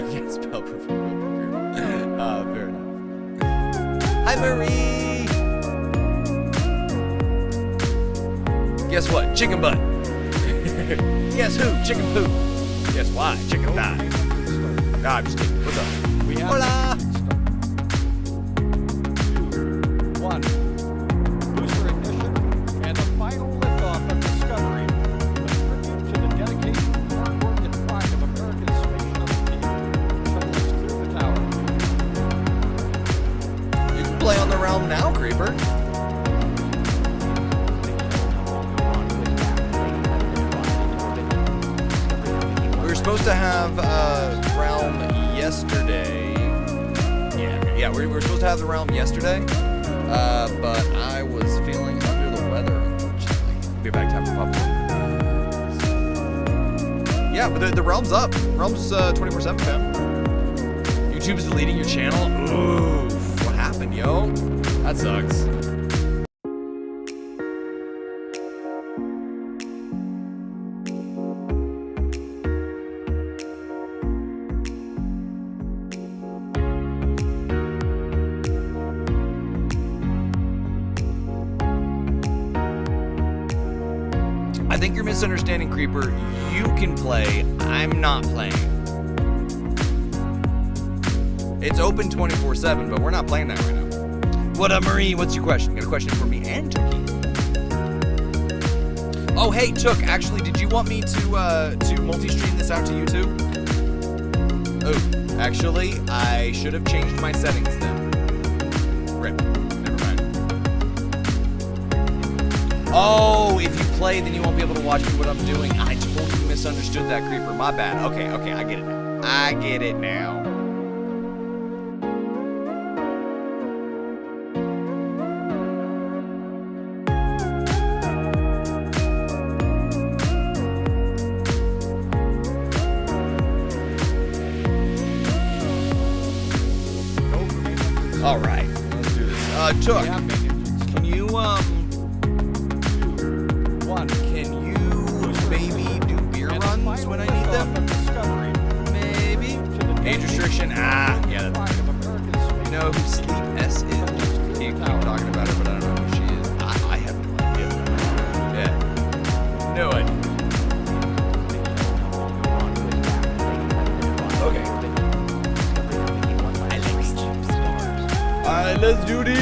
Can't spell perfume. Fair enough. Hi, Marie! Guess what? Chicken butt. Guess who? Chicken poop. Guess why? Chicken thigh. Nah, I'm just kidding. What's up? We have Hola! 2, 1. Booster ignition and the final liftoff of Discovery. A tribute to the dedication, hard work, and pride of American space shuttle team. Shuttle is clear the tower. You can play on the realm now, Creeper. We were supposed to have realm yesterday. Yeah, we were supposed to have the realm yesterday, but I was feeling under the weather, unfortunately. Be back to have a popcorn. Yeah, but the realm's up. Realm's 24/7, fam. YouTube's deleting your channel. Oof, what happened, yo? That sucks. I think you're misunderstanding, Creeper. You can play. I'm not playing. It's open 24/7, but we're not playing that right now. What up, Marie? What's your question? Got a question for me and Tookie. Oh, hey, Took. Actually, did you want me to multi-stream this out to you too? Oh, actually, I should have changed my settings then. Rip. Never mind. Oh, if you play, then you won't be able to watch me what I'm doing. I totally misunderstood that, Creeper. My bad. Okay, I get it now. I get it now. All right, let's do this. Took, can you 2, 1. can you maybe do beer runs when I need them? Maybe. Age restriction. Yeah. That's, you know who Sleep S is? Keep talking about her, but I don't know who she is. I have no idea. Yeah. No idea. Okay. Alright, let's do this!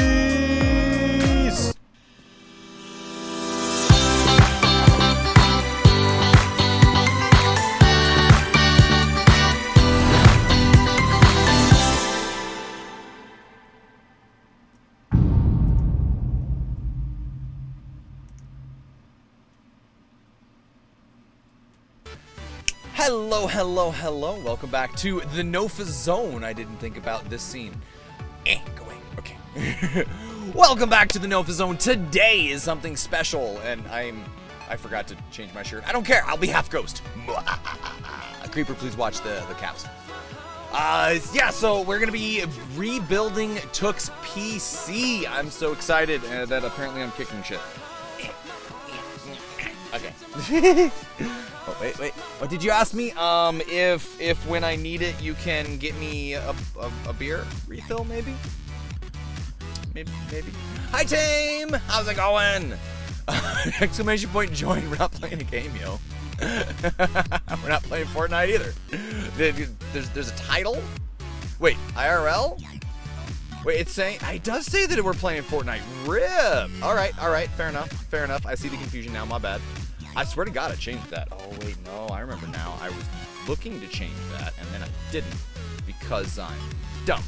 Hello. Welcome back to the Senofa Zone. I didn't think about this scene. Go away. Okay. Welcome back to the Senofa Zone. Today is something special, and I forgot to change my shirt. I don't care. I'll be half ghost. Creeper, please watch the caps. Yeah, so we're gonna be rebuilding Took's PC. I'm so excited that apparently I'm kicking shit. Okay. Oh, wait. What did you ask me? If when I need it, you can get me a beer refill, maybe? Maybe. Hi, Tame! How's it going? Exclamation point join. We're not playing a game, yo. We're not playing Fortnite either. There's a title? Wait, IRL? Wait, it does say that we're playing Fortnite. RIP! Alright, fair enough. I see the confusion now, my bad. I swear to God, I changed that. Oh, wait, no, I remember now. I was looking to change that, and then I didn't, because I'm dumb.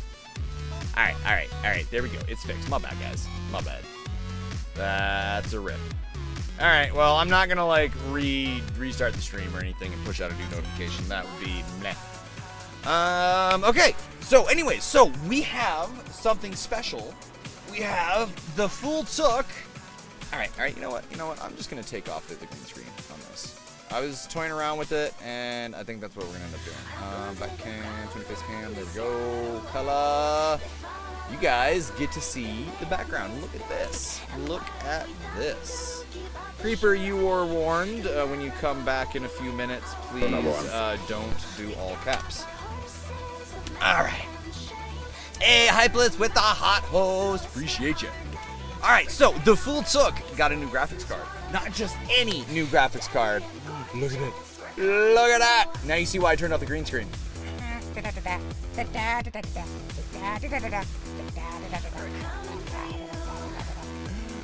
Alright, there we go. It's fixed. My bad, guys. My bad. That's a rip. Alright, well, I'm not gonna, like, restart the stream or anything and push out a new notification. That would be meh. Okay, so anyways, we have something special. We have TheFoolTook. Alright, you know what? I'm just gonna take off the green screen on this. I was toying around with it, and I think that's what we're gonna end up doing. Back cam, 20-face cam, there we go. Color. You guys get to see the background. Look at this. Creeper, you were warned. When you come back in a few minutes, please don't do all caps. All right. Hey, Hypeless with the hot hose. Appreciate you. All right, so The Fool Took got a new graphics card. Not just any new graphics card. Look at it. Look at that. Now you see why I turned off the green screen.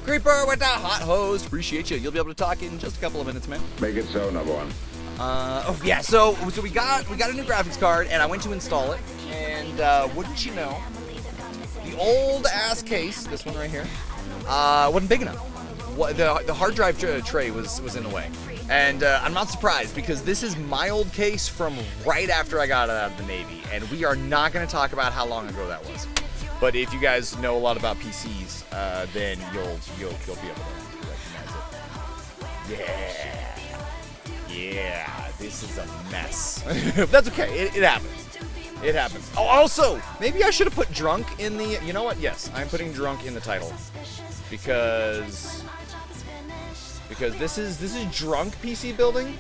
Creeper with the hot hose. Appreciate you. You'll be able to talk in just a couple of minutes, man. Make it so, number one. Oh yeah. So we got a new graphics card, and I went to install it, and wouldn't you know, the old ass case, this one right here, wasn't big enough. The hard drive tray was in the way, and I'm not surprised because this is my old case from right after I got out of the Navy, and we are not going to talk about how long ago that was. But if you guys know a lot about PCs, then you'll be able to recognize it. Yeah, this is a mess. That's okay. It happens. It happens. Oh, also, maybe I should have put drunk in the. You know what? Yes, I'm putting drunk in the title because this is drunk PC building.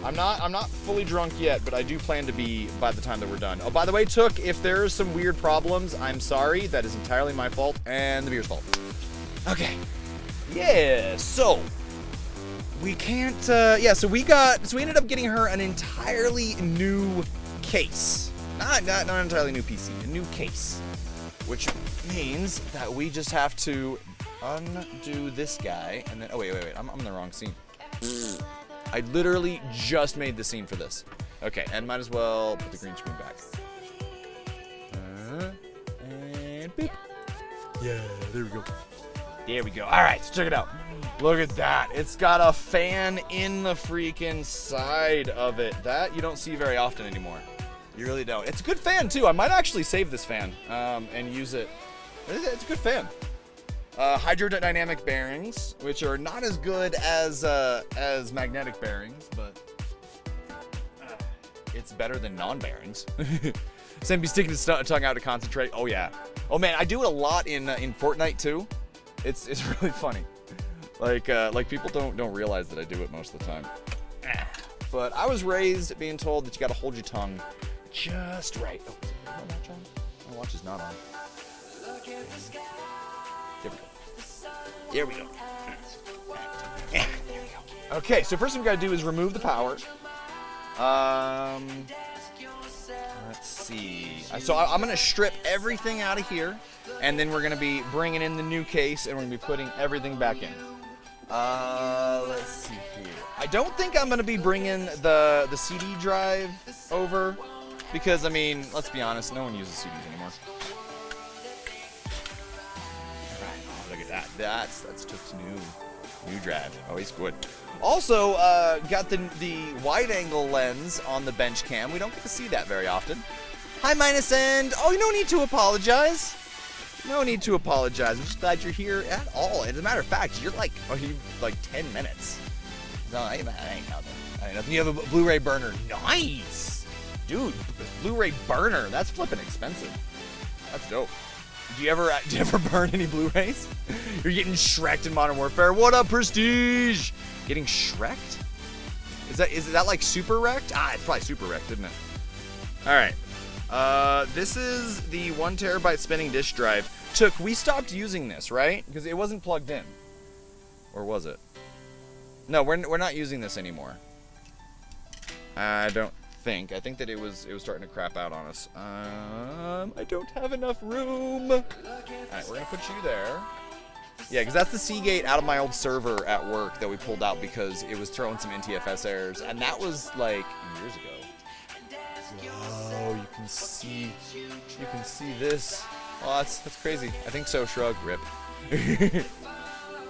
I'm not fully drunk yet, but I do plan to be by the time that we're done. Oh, by the way, Took, if there's some weird problems, I'm sorry. That is entirely my fault and the beer's fault. Okay. Yeah. So we can't. So we ended up getting her an entirely new case. Not an entirely new PC, a new case, which means that we just have to undo this guy and then. Oh wait. I'm in the wrong scene. I literally just made the scene for this. Okay, and might as well put the green screen back. And beep. Yeah, there we go. There we go. All right, so check it out. Look at that. It's got a fan in the freaking side of it. That you don't see very often anymore. You really don't. It's a good fan, too. I might actually save this fan and use it. It's a good fan. Hydrodynamic bearings, which are not as good as magnetic bearings, but it's better than non-bearings. Same be sticking his tongue out to concentrate. Oh yeah. Oh man, I do it a lot in Fortnite too. It's really funny. Like people don't realize that I do it most of the time. But I was raised being told that you got to hold your tongue just right. Oh, is my watch on? My watch is not on. There we go. Yeah, there we go. Okay, so first thing we gotta do is remove the power. Let's see. So I'm gonna strip everything out of here, and then we're gonna be bringing in the new case, and we're gonna be putting everything back in. Let's see here. I don't think I'm gonna be bringing the CD drive over, because I mean, let's be honest, no one uses CDs anymore. That's Took's new drive. Oh, he's good. Also, got the wide angle lens on the bench cam. We don't get to see that very often. Hi, Minus End. Oh, no need to apologize. No need to apologize. I'm just glad you're here at all. As a matter of fact, you're like 10 minutes. No, I ain't nothing. You have a Blu-ray burner. Nice, dude. Blu-ray burner. That's flipping expensive. That's dope. Do you ever burn any Blu-rays? You're getting Shrek'd in Modern Warfare. What up, Prestige? Getting Shrek'd? Is that like super wrecked? It's probably super wrecked, isn't it? All right. This is the 1 terabyte spinning disk drive. Took, we stopped using this, right? Because it wasn't plugged in. Or was it? No, we're not using this anymore. I don't think. I think that it was starting to crap out on us. I don't have enough room. All right, we're gonna put you there. Yeah, because that's the Seagate out of my old server at work that we pulled out because it was throwing some NTFS errors, and that was like years ago. Whoa, you can see this. Oh, that's crazy. I think so. Shrug. Rip.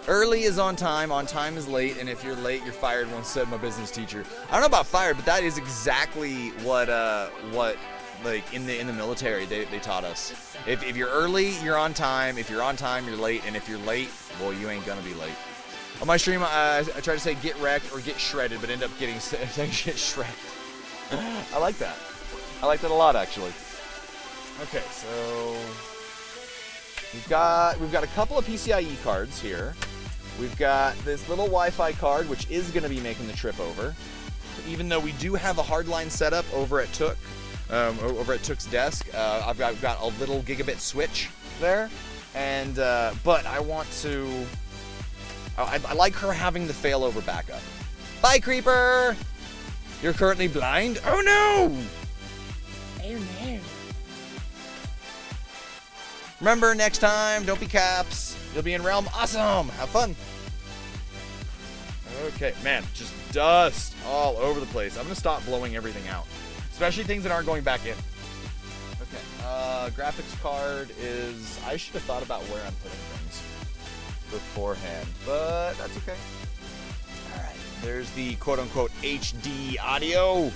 Early is on time is late, and if you're late, you're fired, once said my business teacher. I don't know about fired, but that is exactly what like in the military they taught us. If you're early, you're on time. If you're on time, you're late, and if you're late, well, you ain't gonna be late. On my stream, I try to say get wrecked or get shredded, but end up getting get shredded. I like that. I like that a lot, actually. Okay, so we've got a couple of PCIe cards here. We've got this little Wi-Fi card, which is going to be making the trip over. Even though we do have a hardline setup over at Took's desk, I've got a little gigabit switch there, and but I want to. I like her having the failover backup. Bye, Creeper. You're currently blind. Oh no! Oh no! Remember, next time, don't be Caps. You'll be in Realm. Awesome. Have fun. Okay, man, just dust all over the place. I'm gonna stop blowing everything out, especially things that aren't going back in. Okay, graphics card is. I should have thought about where I'm putting things beforehand, but that's okay. All right, there's the quote-unquote HD audio.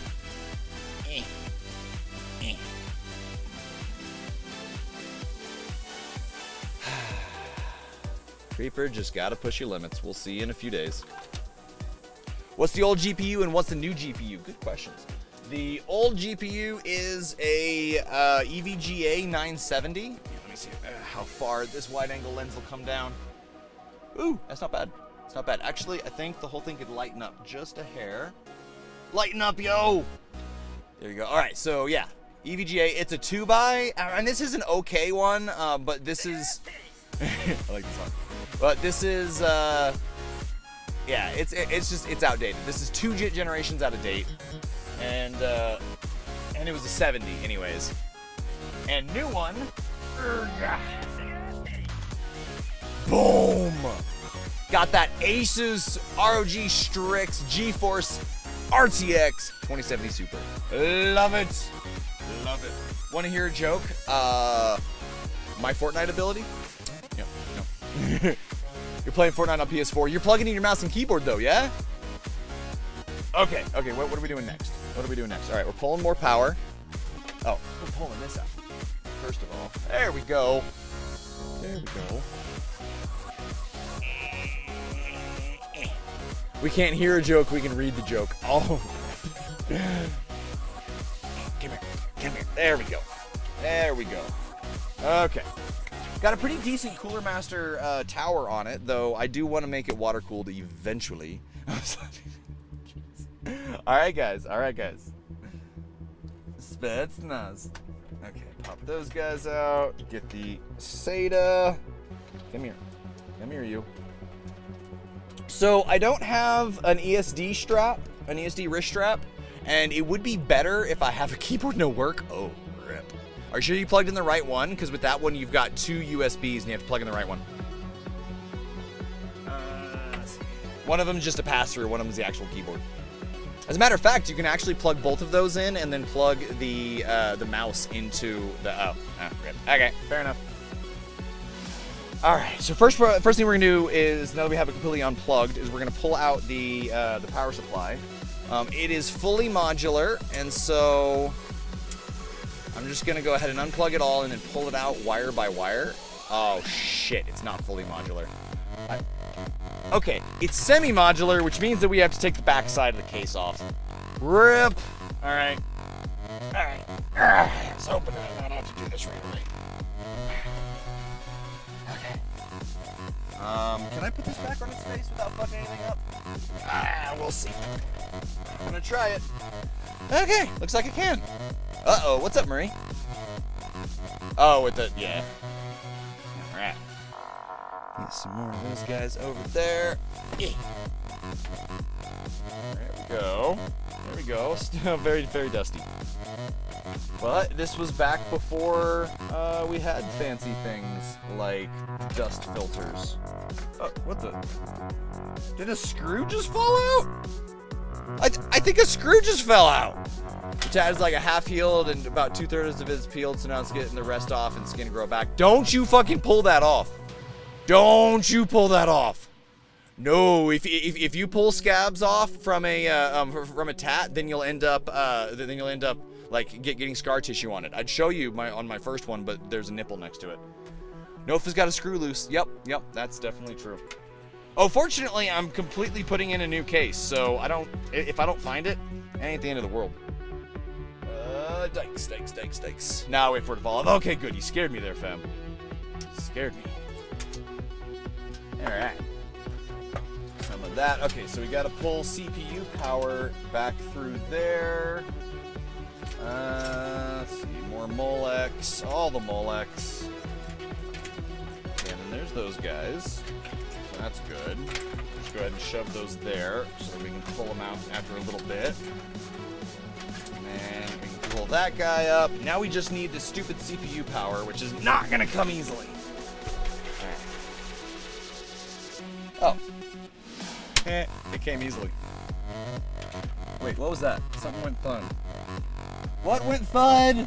Creeper, just gotta push your limits. We'll see you in a few days. What's the old GPU and what's the new GPU? Good questions. The old GPU is a EVGA 970. Let me see how far this wide-angle lens will come down. Ooh, that's not bad. It's not bad. Actually, I think the whole thing could lighten up just a hair. Lighten up, yo! There you go. All right, so yeah, EVGA. It's a 2x, and this is an okay one, but this is. I like this one. But this is, yeah, it's outdated. This is 2 generations out of date, and it was a 70 anyways. And new one, boom, got that Asus ROG Strix GeForce RTX 2070 Super. Love it, love it. Want to hear a joke? My Fortnite ability. No. You're playing Fortnite on PS4. You're plugging in your mouse and keyboard, though, yeah? Okay. What are we doing next? What are we doing next? All right, we're pulling more power. Oh, we're pulling this out. First of all, there we go. There we go. We can't hear a joke. We can read the joke. Oh. Come here. There we go. There we go. Okay. Got a pretty decent Cooler Master tower on it, though I do want to make it water cooled eventually. Alright guys. Spetsnaz. Okay, pop those guys out. Get the SATA. Come here, you. So I don't have an ESD strap, an ESD wrist strap, and it would be better if I have a keyboard no work. Oh, rip. Are you sure you plugged in the right one? Because with that one, you've got 2 USBs and you have to plug in the right one. One of them is just a pass-through, one of them is the actual keyboard. As a matter of fact, you can actually plug both of those in and then plug the mouse into the, rip. Okay, fair enough. All right, so first thing we're gonna do is, now that we have it completely unplugged, is we're gonna pull out the power supply. It is fully modular, and so I'm just gonna go ahead and unplug it all and then pull it out wire by wire. Oh shit, it's not fully modular. Okay, it's semi-modular, which means that we have to take the back side of the case off. RIP! Alright. I was hoping I would not have to do this right away. Okay. Can I put this back on its face without fucking anything up? We'll see. I'm gonna try it. Okay, looks like it can. Uh-oh, what's up, Marie? Oh, with the, yeah. Alright. Get some more of those guys over there. Yeah. There we go. There we go. Still very, very dusty. But this was back before we had fancy things like dust filters. Oh, what the? Did a screw just fall out? I think a screw just fell out. Chad's like a half healed and about 2/3 of it's peeled, so now it's getting the rest off and skin to grow back. Don't you fucking pull that off. Don't you pull that off. No, if you pull scabs off from a tat, then you'll end up like getting scar tissue on it. I'd show you on my first one, but there's a nipple next to it. Nofa's got a screw loose. Yep, that's definitely true. Oh, fortunately, I'm completely putting in a new case, so if I don't find it, it ain't the end of the world. Dikes. Now wait for it to fall off. Okay, good. You scared me there, fam. Scared me. Alright. Some of that. Okay, so we gotta pull CPU power back through there. Let's see. More Molex. All the Molex. And then there's those guys. So that's good. Just go ahead and shove those there so that we can pull them out after a little bit. And we can pull that guy up. Now we just need the stupid CPU power, which is not gonna come easily. Oh. It came easily. Wait, what was that? Something went thud. What went thud?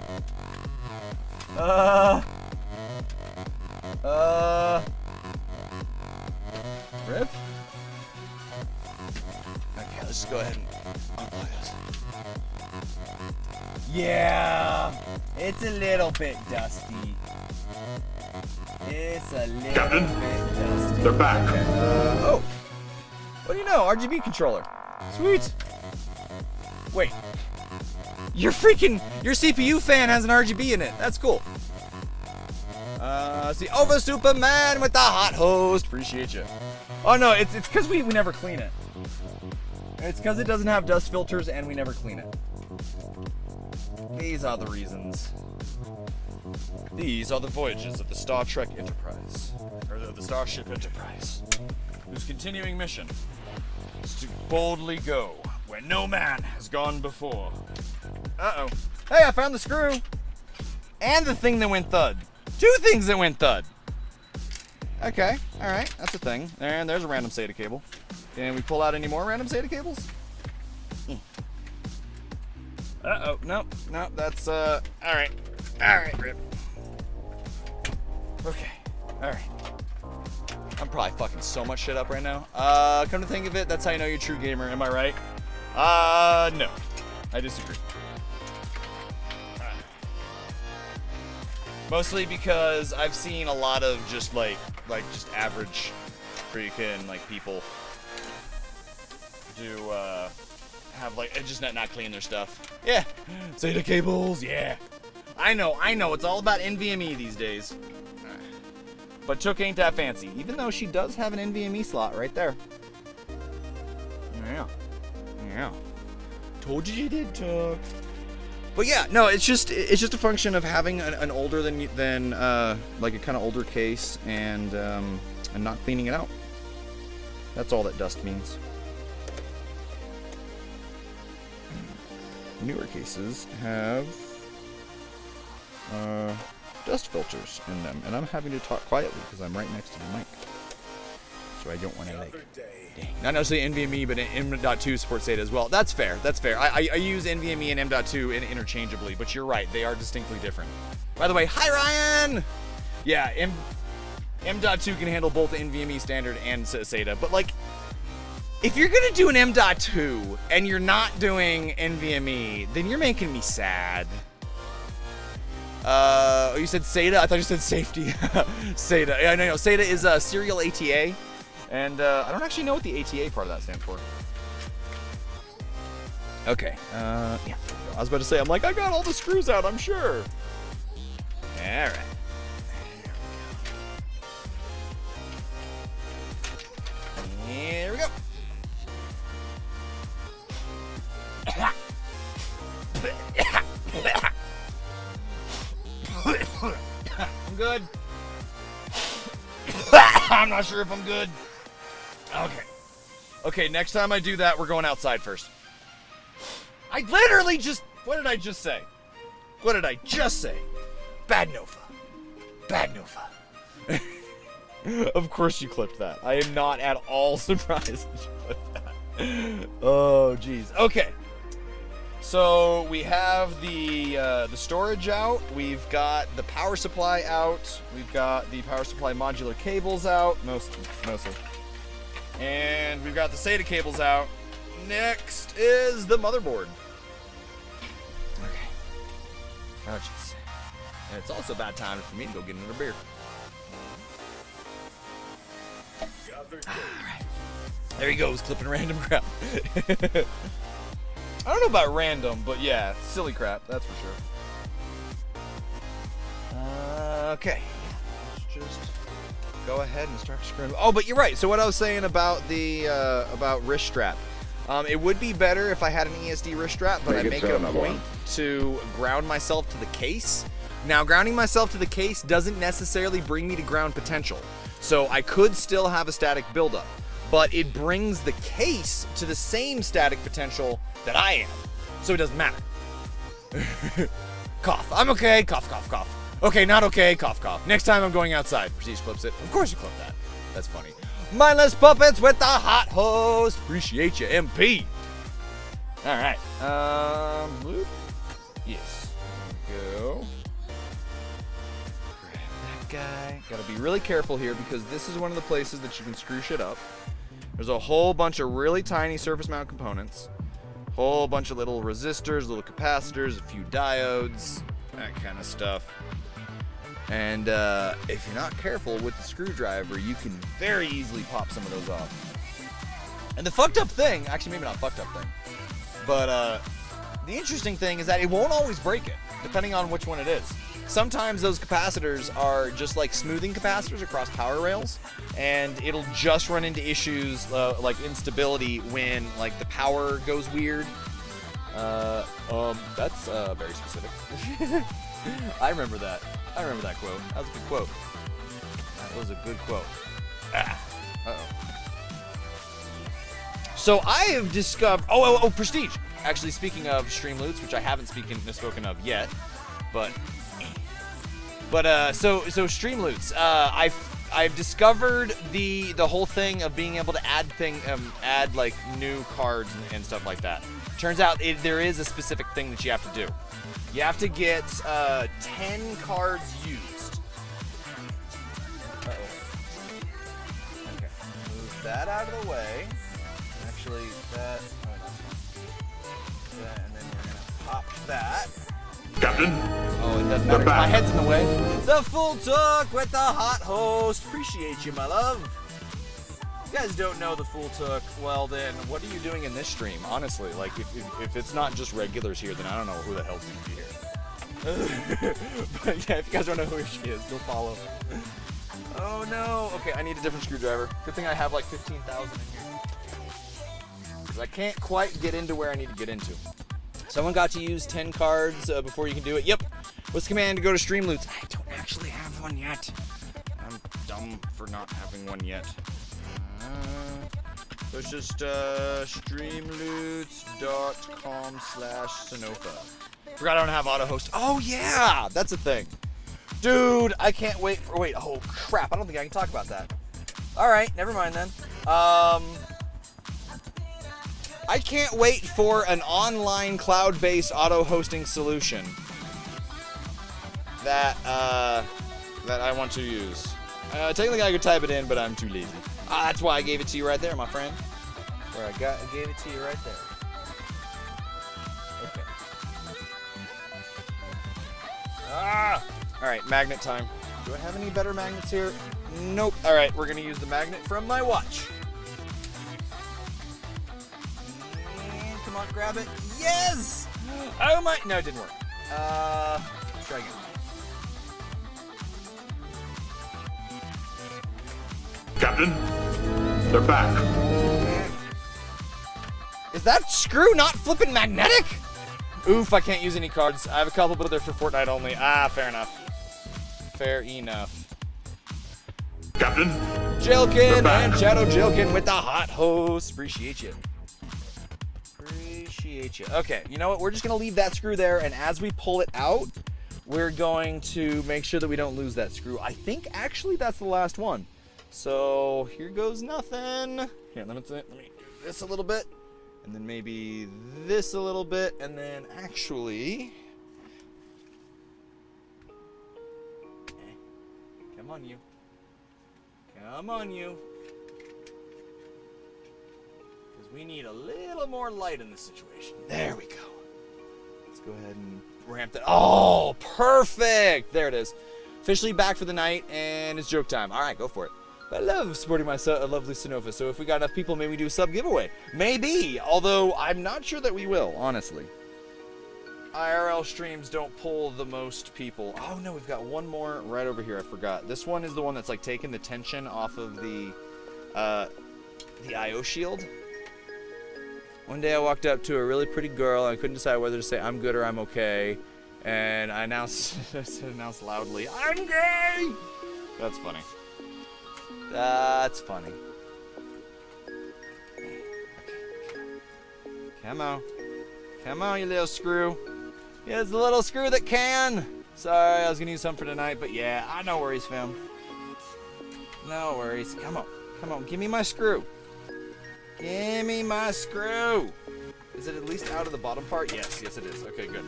Rip? Okay, let's just go ahead and unplug this. Yeah, it's a little bit dusty. It's a little Captain, bit dusty. they're back. Okay. Oh, what do you know? RGB controller. Sweet. Wait. Your CPU fan has an RGB in it. That's cool. See, over Superman with the hot hose. Appreciate you. Oh no, it's because we never clean it. It's because it doesn't have dust filters and we never clean it. These are the reasons. These are the voyages of the Star Trek Enterprise, or the Starship Enterprise, whose continuing mission is to boldly go where no man has gone before. Uh-oh. Hey, I found the screw! And the thing that went thud. 2 things that went thud. Okay, alright, that's a thing. And there's a random SATA cable. Can we pull out any more random SATA cables? Uh-oh, nope, that's, alright. Alright, Rip. Okay, alright. I'm probably fucking so much shit up right now. Come to think of it, that's how you know you're a true gamer, am I right? No. I disagree. Mostly because I've seen a lot of just like just average freaking like people do have like just not clean their stuff. Yeah. SATA cables, yeah. I know, it's all about NVMe these days. But Took ain't that fancy, even though she does have an NVMe slot right there. Yeah. Told you she did, Took. But yeah, no, it's just a function of having an older than like a kind of older case and not cleaning it out. That's all that dust means. Newer cases have dust filters in them, and I'm having to talk quietly because I'm right next to the mic, so I don't want to not necessarily NVMe, but M.2 supports SATA as well. That's fair. I use NVMe and M.2 interchangeably, but you're right, they are distinctly different. By the way, hi Ryan. Yeah, M.2 can handle both NVMe standard and SATA, but like, if you're gonna do an M.2 and you're not doing NVMe, then you're making me sad. You said SATA? I thought you said safety. SATA. Yeah, no. SATA is a serial ATA, and I don't actually know what the ATA part of that stands for. Okay. Yeah. I was about to say, I'm like, I got all the screws out, I'm sure. All right. Here we go. I'm good. I'm not sure if I'm good. Okay, next time I do that, we're going outside first. I literally just... What did I just say? Bad Nova. Of course you clipped that. I am not at all surprised that you clipped that. Oh, jeez. Okay. So we have the storage out. We've got the power supply out. We've got the power supply modular cables out, mostly. And we've got the SATA cables out. Next is the motherboard. Okay. Oh, jeez. And it's also about time for me to go get another beer. All right. There he goes, clipping random crap. I don't know about random, but yeah, silly crap, that's for sure. Okay, let's just go ahead and start screwing. Oh, but you're right. So what I was saying about the about wrist strap, it would be better if I had an ESD wrist strap, but I make it a point to ground myself to the case. Now, grounding myself to the case doesn't necessarily bring me to ground potential, so I could still have a static buildup, but it brings the case to the same static potential that I am, so it doesn't matter. Cough. I'm okay. Cough, cough, cough. Okay, not okay. Cough, cough. Next time I'm going outside. Prestige clips it. Of course you clip that. That's funny. Mindless puppets with the hot host. Appreciate you, MP. All right. Bloop. Yes. There we go. Grab that guy. Gotta be really careful here because this is one of the places that you can screw shit up. There's a whole bunch of really tiny surface mount components. Whole bunch of little resistors, little capacitors, a few diodes, that kind of stuff. And if you're not careful with the screwdriver, you can very easily pop some of those off. And the fucked up thing, actually maybe not fucked up thing, but the interesting thing is that it won't always break it, depending on which one it is. Sometimes those capacitors are just like smoothing capacitors across power rails, and it'll just run into issues like instability when like the power goes weird. That's very specific. I remember that. I remember that quote. That was a good quote. That was a good quote. Uh-oh. So I have discovered... Oh, Prestige. Actually, speaking of stream loots, which I haven't spoken of yet, but so stream loots. I've discovered the whole thing of being able to add like new cards and stuff like that. Turns out there is a specific thing that you have to do. You have to get 10 cards used. Uh-oh. Okay, move that out of the way. Actually, that. That, and then we're gonna pop that. Captain. Oh, it doesn't matter. My head's in the way. The Fool Took with the hot host. Appreciate you, my love. If you guys don't know the Fool Took, well then, what are you doing in this stream? Honestly, like if it's not just regulars here, then I don't know who the hell's gonna be here. But yeah, if you guys don't know who she is, go follow. Oh no. Okay, I need a different screwdriver. Good thing I have like 15,000 in here. Because I can't quite get into where I need to get into. Someone got to use 10 cards before you can do it. Yep. What's the command to go to stream loots? I don't actually have one yet. I'm dumb for not having one yet. So it's just streamloots.com/Senofa. Forgot I don't have auto host. Oh yeah, that's a thing. Dude, I can't wait for, oh crap, I don't think I can talk about that. All right, never mind then. I can't wait for an online cloud-based auto hosting solution that I want to use. Technically I could type it in, but I'm too lazy. That's why I gave it to you right there, my friend. I gave it to you right there. Okay. All right, magnet time. Do I have any better magnets here? Nope. All right, we're gonna use the magnet from my watch. And come on, grab it. Yes! Oh my! No, it didn't work. Let's try again. Captain, they're back. Is that screw not flipping magnetic? Oof, I can't use any cards. I have a couple, but they're for Fortnite only. Fair enough. Fair enough. Captain, Jilkin and Shadow Jilkin with the hot host. Appreciate you. Appreciate you. Okay, you know what? We're just going to leave that screw there, and as we pull it out, we're going to make sure that we don't lose that screw. I think, actually, that's the last one. So, here goes nothing. Here, let me do this a little bit. And then maybe this a little bit, and then actually... Come on, you. Come on, you. Because we need a little more light in this situation. There we go. Let's go ahead and ramp that. Oh, perfect! There it is. Officially back for the night, and it's joke time. All right, go for it. I love supporting my lovely Senofa, so if we got enough people, maybe we do a sub giveaway. Maybe, although I'm not sure that we will, honestly. IRL streams don't pull the most people. Oh no, we've got one more right over here, I forgot. This one is the one that's like taking the tension off of the IO shield. One day I walked up to a really pretty girl, I couldn't decide whether to say I'm good or I'm okay, and I announced loudly, I'm gay! That's funny. That's funny. Come on. Come on, you little screw. Here's the little screw that can. Sorry, I was gonna use some for tonight, but yeah, no worries, fam. No worries. Come on. Come on, give me my screw. Give me my screw. Is it at least out of the bottom part? Yes, yes it is. Okay, good.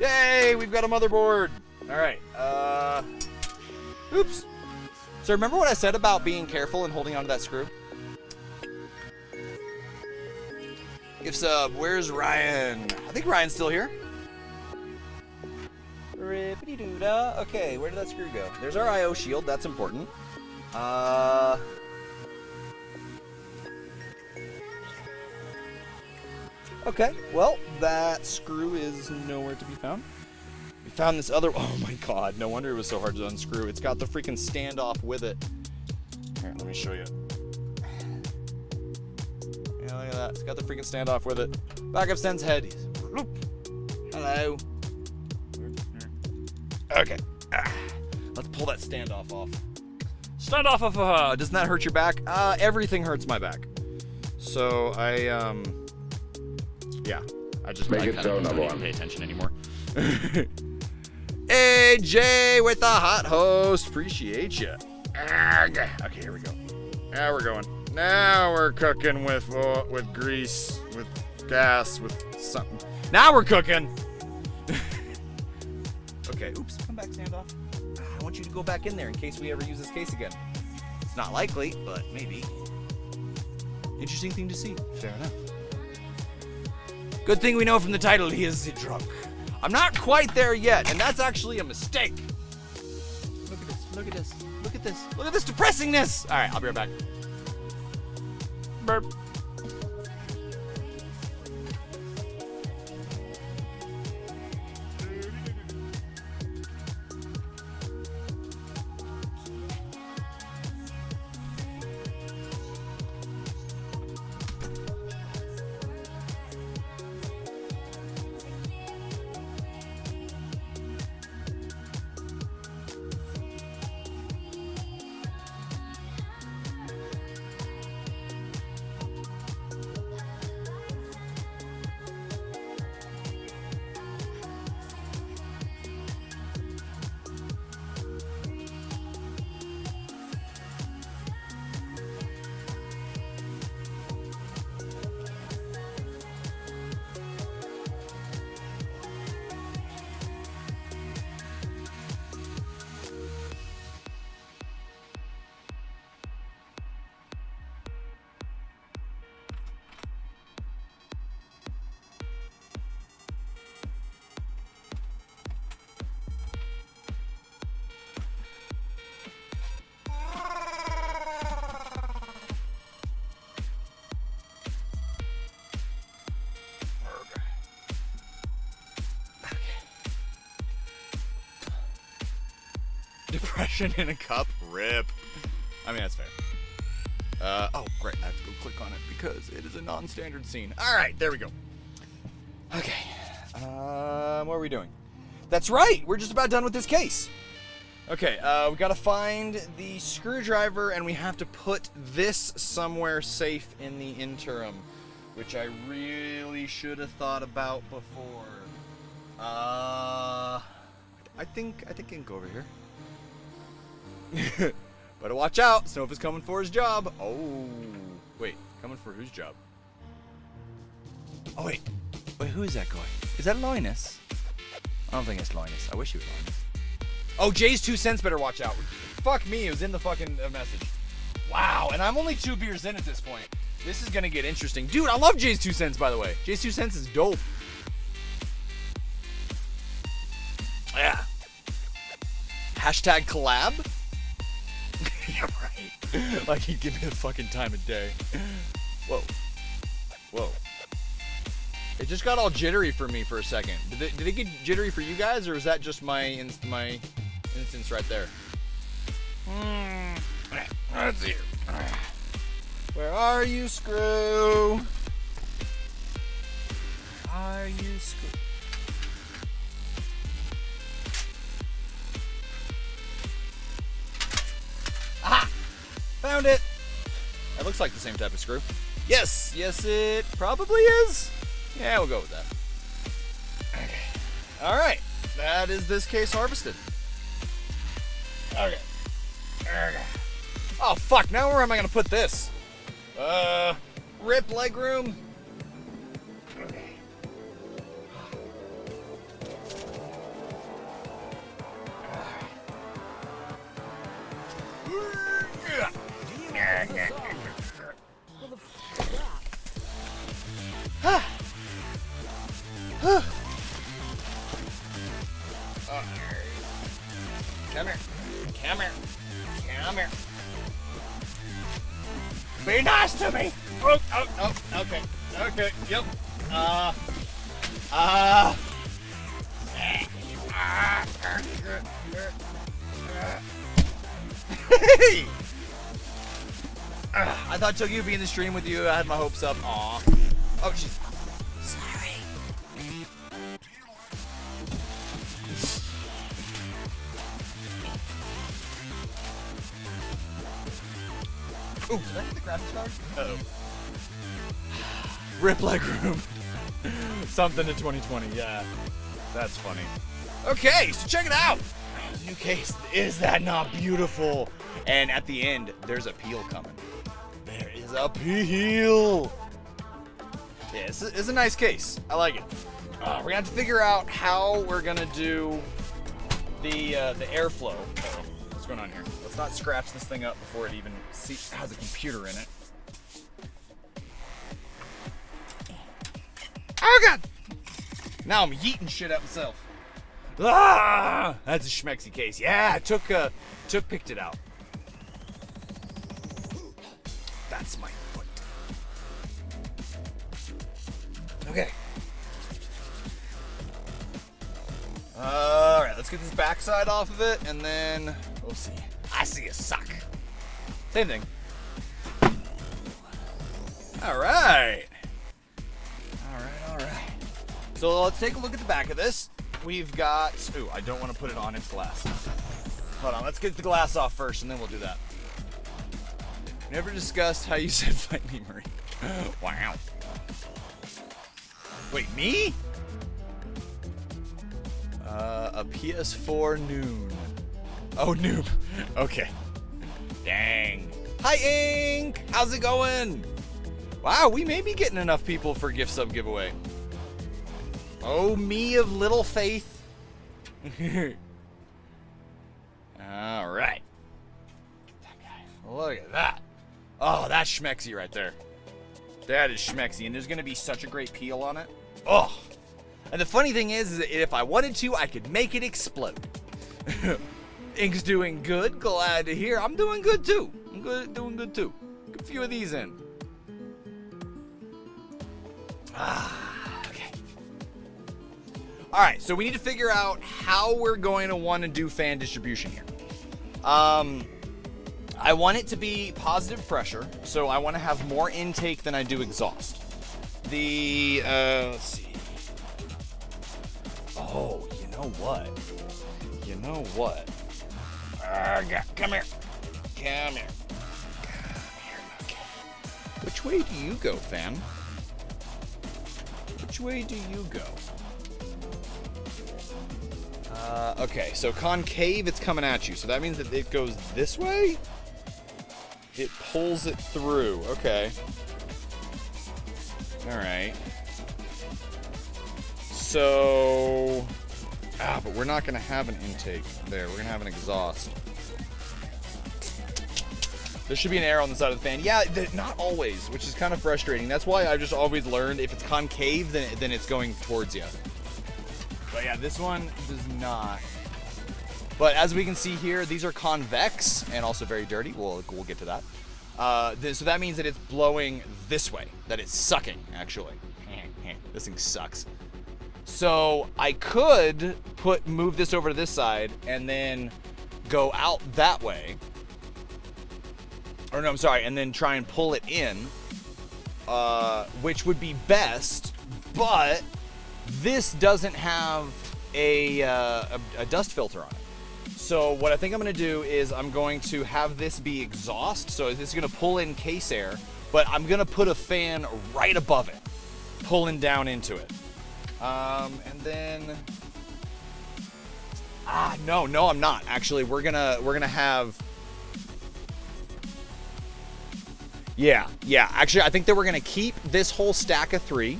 Yay, we've got a motherboard. All right, oops. So remember what I said about being careful and holding onto that screw? If sub, where's Ryan? I think Ryan's still here. Rippity-doo-dah. Okay, where did that screw go? There's our IO shield, that's important. Okay, well, that screw is nowhere to be found. We found this other, oh my god, no wonder it was so hard to unscrew. It's got the freaking standoff with it. Here, let me show you. Yeah, look at that. It's got the freaking standoff with it. Back of Sen's head. He's, hello. Okay. Let's pull that standoff off. Standoff off. Doesn't that hurt your back? Everything hurts my back. So yeah. I just Make it so, number one. Pay attention anymore. AJ with the hot host. Appreciate you. Okay, here we go. Now we're going. Now we're cooking with grease, with gas, with something. Now we're cooking. Okay, oops, come back, standoff. I want you to go back in there in case we ever use this case again. It's not likely, but maybe. Interesting thing to see. Fair enough. Good thing we know from the title he is drunk. I'm not quite there yet, and that's actually a mistake. Look at this, look at this, look at this, look at this depressingness! Alright, I'll be right back. Burp. Depression in a cup? Rip. I mean, that's fair. Oh, great. I have to go click on it because it is a non-standard scene. All right, there we go. Okay. What are we doing? That's right. We're just about done with this case. Okay, we got to find the screwdriver, and we have to put this somewhere safe in the interim, which I really should have thought about before. I think I can go over here. Better watch out. Senofa's coming for his job. Oh, wait. Coming for whose job? Oh, wait. Wait, who is that guy? Is that Linus? I don't think it's Linus. I wish he was Linus. Oh, Jay's 2 cents better watch out. Fuck me. It was in the fucking message. Wow. And I'm only 2 beers in at this point. This is going to get interesting. Dude, I love Jay's 2 cents, by the way. Jay's 2 cents is dope. Yeah. Hashtag collab. Yeah, right. Like he'd give me the fucking time of day. Whoa. Whoa. It just got all jittery for me for a second. Did it get jittery for you guys, or is that just my instance right there? Let's see. Where are you, Screw? Are you Screw? Aha! Found it! That looks like the same type of screw. Yes! Yes, it probably is. Yeah, we'll go with that. Okay. Alright. That is this case harvested. Okay. Oh, fuck. Now where am I going to put this? Rip legroom. Okay. Come here. Come here. Come here. Be nice to me. Oh, okay. Okay, yep. Hey! I thought Tookie would be in the stream with you. I had my hopes up. Aw. Oh, she's... Sorry. Ooh, did I get the graphics card? Uh-oh. Rip legroom. Something in 2020, yeah. That's funny. Okay, so check it out. New case. Is that not beautiful? And at the end, there's a peel coming. There is a peel. Yeah, it's a nice case. I like it. We're gonna have to figure out how we're gonna do the airflow. Uh-oh. What's going on here? Let's not scratch this thing up before it even has a computer in it. Oh god! Now I'm yeeting shit at myself. Ah! That's a schmexy case. Yeah, picked it out. That's my foot. Okay. Alright, let's get this backside off of it, and then we'll see. I see a sock. Same thing. Alright. Alright. So let's take a look at the back of this. We've got... Ooh, I don't want to put it on its glass. Hold on, let's get the glass off first, and then we'll do that. Never discussed how you said fight me, Marie. Wow. Wait, me? A PS4 noon. Oh, noob. Okay. Dang. Hi, Ink! How's it going? Wow, we may be getting enough people for gift sub giveaway. Oh, me of little faith. All right. That guy. Look at that. Oh, that's schmexy right there. That is schmexy, and there's going to be such a great peel on it. Oh. And the funny thing is that if I wanted to, I could make it explode. Ink's doing good. Glad to hear. I'm doing good, too. Doing good, too. Get a few of these in. Okay. All right, so we need to figure out how we're going to want to do fan distribution here. I want it to be positive pressure, so I want to have more intake than I do exhaust. Let's see. Oh, you know what? Come here. Okay. Which way do you go, fan? Which way do you go? Okay, so concave, it's coming at you. So that means that it goes this way? It pulls it through. Okay. Alright. So... but we're not going to have an intake there. We're going to have an exhaust. There should be an arrow on the side of the fan. Yeah, not always, which is kind of frustrating. That's why I've just always learned if it's concave, then it's going towards you. But yeah, this one does not. But as we can see here, these are convex and also very dirty. We'll get to that. So that means that it's blowing this way, that it's sucking, actually. This thing sucks. So I could move this over to this side and then go out that way. Or no, I'm sorry, and then try and pull it in, which would be best, but this doesn't have a dust filter on it. So what I think I'm going to do is I'm going to have this be exhaust. So this is going to pull in case air, but I'm going to put a fan right above it, pulling down into it. And then, no, I'm not. Actually, we're gonna have, yeah. Actually, I think that we're gonna keep this whole stack of 3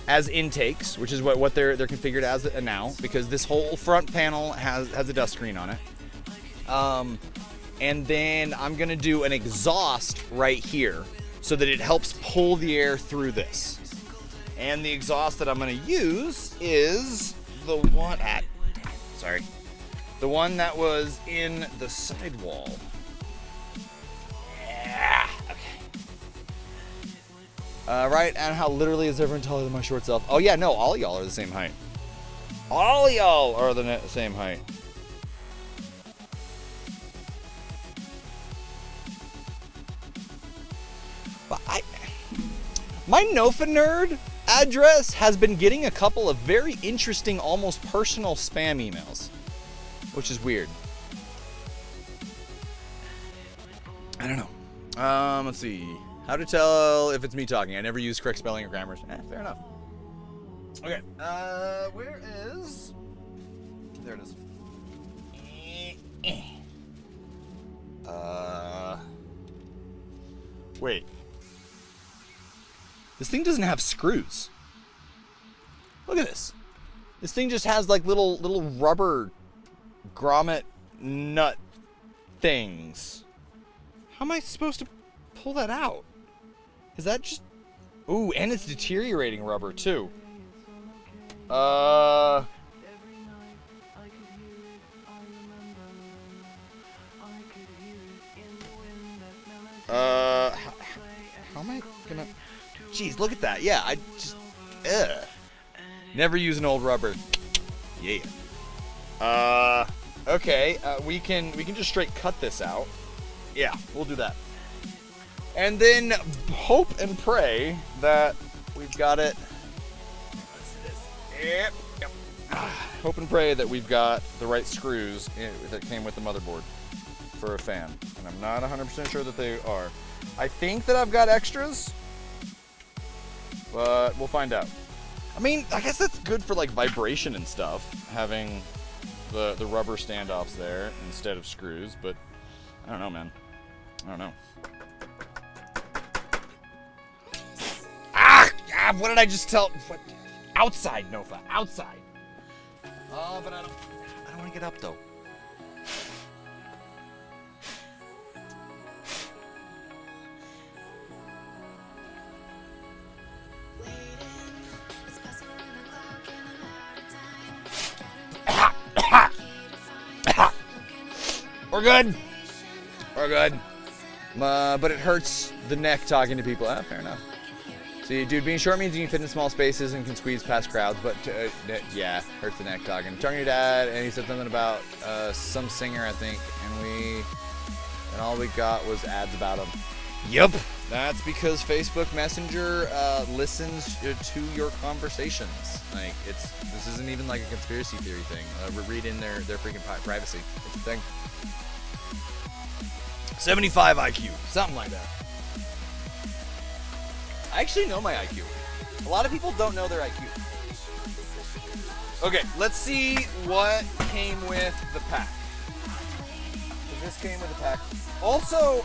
as intakes, which is what they're configured as now, because this whole front panel has a dust screen on it. And then I'm gonna do an exhaust right here so that it helps pull the air through this. And the exhaust that I'm gonna use is the one the one that was in the sidewall. Yeah, okay. Right, and how literally is everyone taller than my short self? Oh yeah, no, all y'all are the same height. All y'all are the same height. But my Nofa nerd address has been getting a couple of very interesting, almost personal spam emails, which is weird. I don't know. Let's see. How to tell if it's me talking. I never use correct spelling or grammar. Fair enough. Okay. Where is... There it is. Wait. This thing doesn't have screws. Look at this. This thing just has like little rubber grommet nut things. How am I supposed to pull that out? Is that just... Ooh, and it's deteriorating rubber too. How am I gonna... Jeez, look at that. Yeah, I just... Never use an old rubber. Yeah. Okay, we can just straight cut this out. Yeah, we'll do that. And then hope and pray that we've got it. Yep. Hope and pray that we've got the right screws that came with the motherboard for a fan. And I'm not 100% sure that they are. I think that I've got extras, but we'll find out. I mean, I guess that's good for like vibration and stuff, having the rubber standoffs there instead of screws, but I don't know, man. I don't know. What did I just tell? What? Outside, Nofa, outside. Oh, but I don't want to get up though. We're good. We're good. But it hurts the neck talking to people. Fair enough. See, dude, being short means you can fit in small spaces and can squeeze past crowds, but yeah, hurts the neck talking. Talking to your dad, and he said something about some singer, I think, and all we got was ads about him. Yep. That's because Facebook Messenger listens to your conversations. Like, this isn't even like a conspiracy theory thing. Read in their freaking privacy. It's a thing. 75 IQ, something like that. I actually know my IQ. A lot of people don't know their IQ. Okay, let's see what came with the pack. So this came with the pack. Also,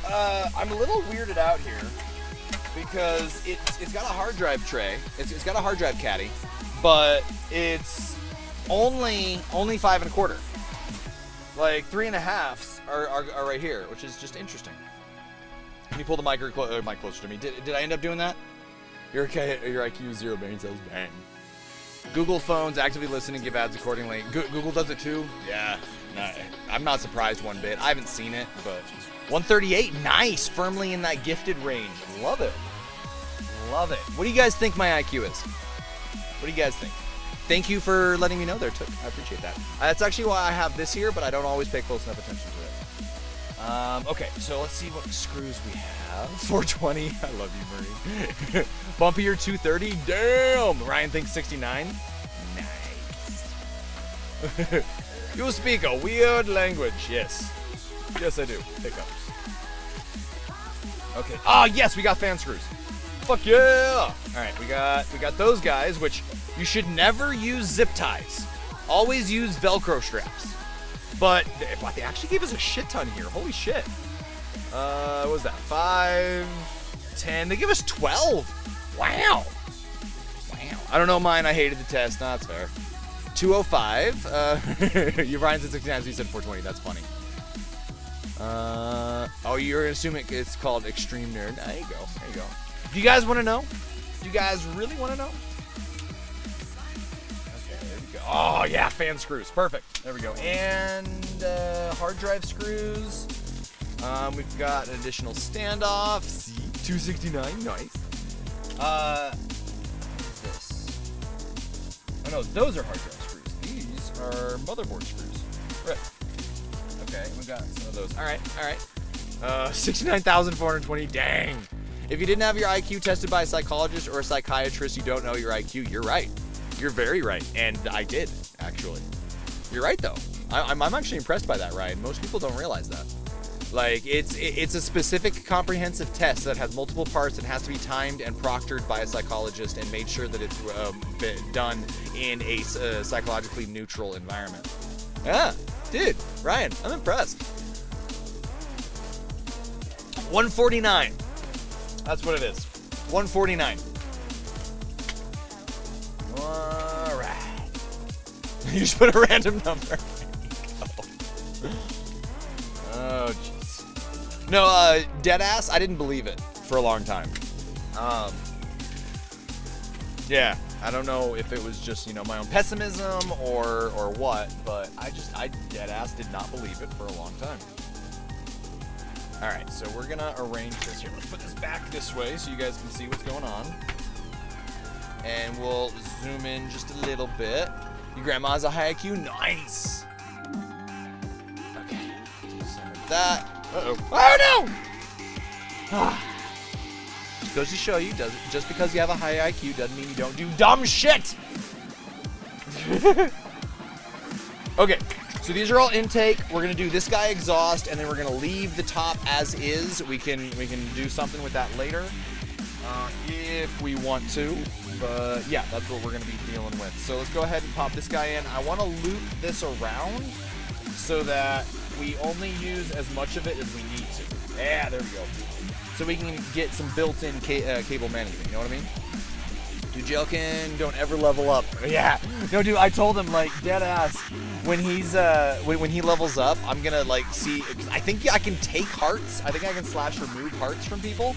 I'm a little weirded out here because it's got a hard drive tray. It's got a hard drive caddy, but it's only 5 1/4. Like 3 1/2s are right here, which is just interesting. Can you pull the mic closer to me? Did I end up doing that? You're okay. Your IQ is 0, brain cells. Bang. Google phones actively listen and give ads accordingly. Google does it too? Yeah. No, I'm not surprised one bit. I haven't seen it, but 138, nice. Firmly in that gifted range. Love it. Love it. What do you guys think my IQ is? What do you guys think? Thank you for letting me know there, Took. I appreciate that. That's actually why I have this here, but I don't always pay close enough attention to it. Okay, so let's see what screws we have. 420. I love you, Marie. Bumpier 230. Damn. Ryan thinks 69. Nice. You speak a weird language. Yes. Yes, I do. Hiccups. Okay. Ah, yes, we got fan screws. Fuck yeah. All right, we got those guys, which you should never use zip ties. Always use Velcro straps. But they actually gave us a shit ton here. Holy shit. What was that? 5, 10. They give us 12. Wow. Wow. I don't know mine. I hated the test. No, that's fair. 205. You Ryan said 69, so you said 420. That's funny. Oh, you're assuming it's called Extreme Nerd. There you go. There you go. Do you guys want to know? Do you guys really want to know? Okay, there we go. Oh, yeah, fan screws. Perfect. There we go. And hard drive screws. We've got an additional standoff. See, 269. Nice. What is this? Oh, no, those are hard drive screws. These are motherboard screws. Right. Okay, we got some of those. All right, all right. 69,420. Dang. If you didn't have your IQ tested by a psychologist or a psychiatrist, you don't know your IQ. You're right. You're very right. And I did, actually. You're right, though. I'm actually impressed by that, Ryan. Most people don't realize that. Like, it's a specific comprehensive test that has multiple parts and has to be timed and proctored by a psychologist and made sure that it's done in a psychologically neutral environment. Yeah, dude, Ryan, I'm impressed. 149. That's what it is. 149. All right. You just put a random number. Oh, jeez. No, deadass, I didn't believe it for a long time. Yeah, I don't know if it was just, my own pessimism or what, but I deadass did not believe it for a long time. All right, so we're gonna arrange this here. Let's put this back this way so you guys can see what's going on. And we'll zoom in just a little bit. Your grandma's a high IQ? Nice. Okay, do some of that. Uh-oh. Oh, no! Just goes to show you, just because you have a high IQ doesn't mean you don't do dumb shit! Okay, so these are all intake. We're gonna do this guy exhaust, and then we're gonna leave the top as is. We can do something with that later, if we want to. But yeah, that's what we're gonna be dealing with. So let's go ahead and pop this guy in. I want to loop this around so that we only use as much of it as we need to. Yeah, there we go. So we can get some built-in cable management. You know what I mean? Dude, Jelkin, don't ever level up. Yeah. No, dude, I told him, like, dead ass, when he's, when he levels up, I'm gonna, like, see, I think I can take hearts. I think I can / remove hearts from people.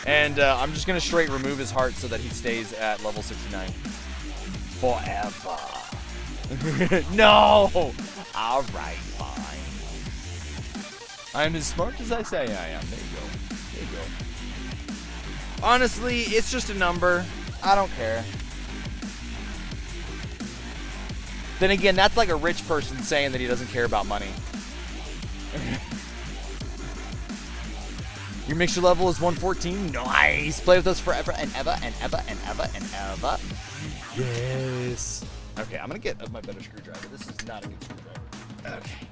And, I'm just gonna straight remove his heart so that he stays at level 69. Forever. No! Alright, fine. I'm as smart as I say I am. There you go. There you go. Honestly, it's just a number. I don't care. Then again, that's like a rich person saying that he doesn't care about money. Your mixture level is 114. Nice. Play with us forever and ever and ever and ever and ever. Yes. Okay, I'm gonna get my better screwdriver. This is not a good screwdriver. Okay.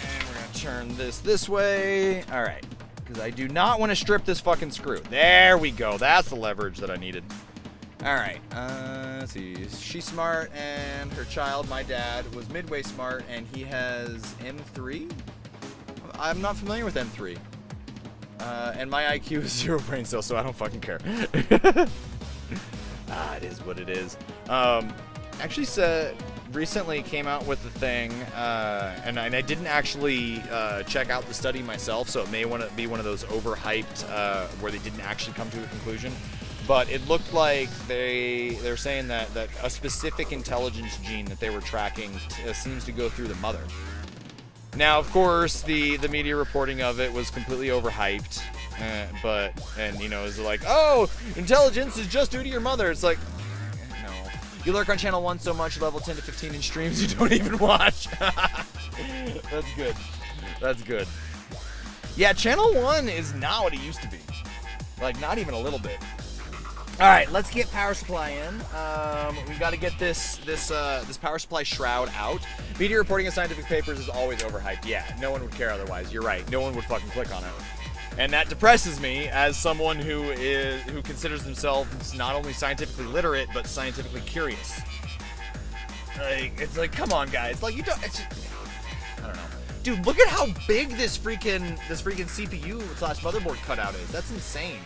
And we're gonna turn this way. All right. Because I do not want to strip this fucking screw. There we go. That's the leverage that I needed. All right. Let's see. She's smart, and her child, my dad, was midway smart, and he has M3. I'm not familiar with M3. And my IQ is 0 brain cells, so I don't fucking care. It is what it is. Actually, recently came out with the thing, and I didn't actually check out the study myself, so it may want to be one of those overhyped where they didn't actually come to a conclusion. but it looked like they're saying that a specific intelligence gene that they were tracking seems to go through the mother. Now, of course, the media reporting of it was completely overhyped, and you know, is like, oh, intelligence is just due to your mother. It's like, no. You lurk on channel 1 so much, level 10 to 15 in streams you don't even watch. That's good. That's good. Yeah, channel 1 is not what it used to be. Like, not even a little bit. All right, let's get power supply in. We got to get this power supply shroud out. Media reporting of scientific papers is always overhyped. Yeah, no one would care otherwise. You're right. No one would fucking click on it. And that depresses me as someone who considers themselves not only scientifically literate but scientifically curious. Like, it's like, come on, guys. Like, you don't. It's just, I don't know, dude. Look at how big this freaking CPU/motherboard cutout is. That's insane.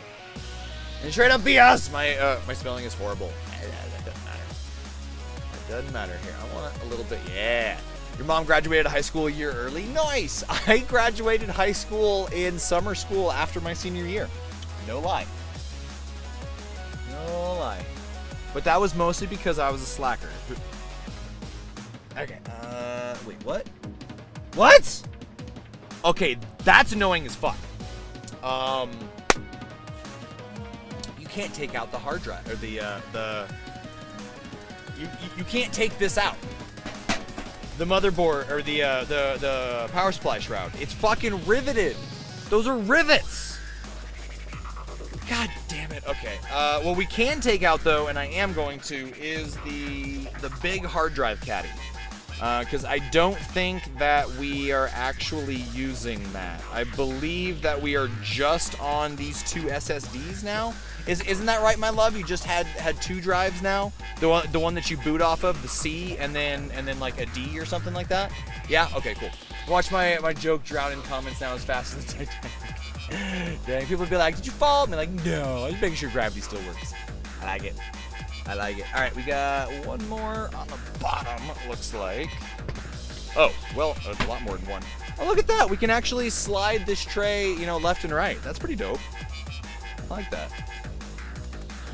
And straight up BS. My spelling is horrible. That doesn't matter. It doesn't matter here. I want a little bit. Yeah. Your mom graduated high school a year early. Nice. I graduated high school in summer school after my senior year. No lie. No lie. But that was mostly because I was a slacker. Okay. Wait. What? What? Okay, that's annoying as fuck. You can't take out the hard drive or you can't take this out. The motherboard or the power supply shroud. It's fucking riveted. Those are rivets. God damn it. Okay. What we can take out though, and I am going to, is the big hard drive caddy. Because I don't think that we are actually using that. I believe that we are just on these 2 SSDs now. Isn't that right, my love? You just had 2 drives now. The one that you boot off of, the C, and then like a D or something like that. Yeah. Okay. Cool. Watch my joke drown in comments now as fast as the Titanic. Dang, people would be like, "Did you fall?" And I'm like, "No, I'm just making sure gravity still works." I like it. I like it. All right, we got one more on the bottom, looks like. Oh, well, there's a lot more than one. Oh, look at that. We can actually slide this tray, you know, left and right. That's pretty dope. I like that.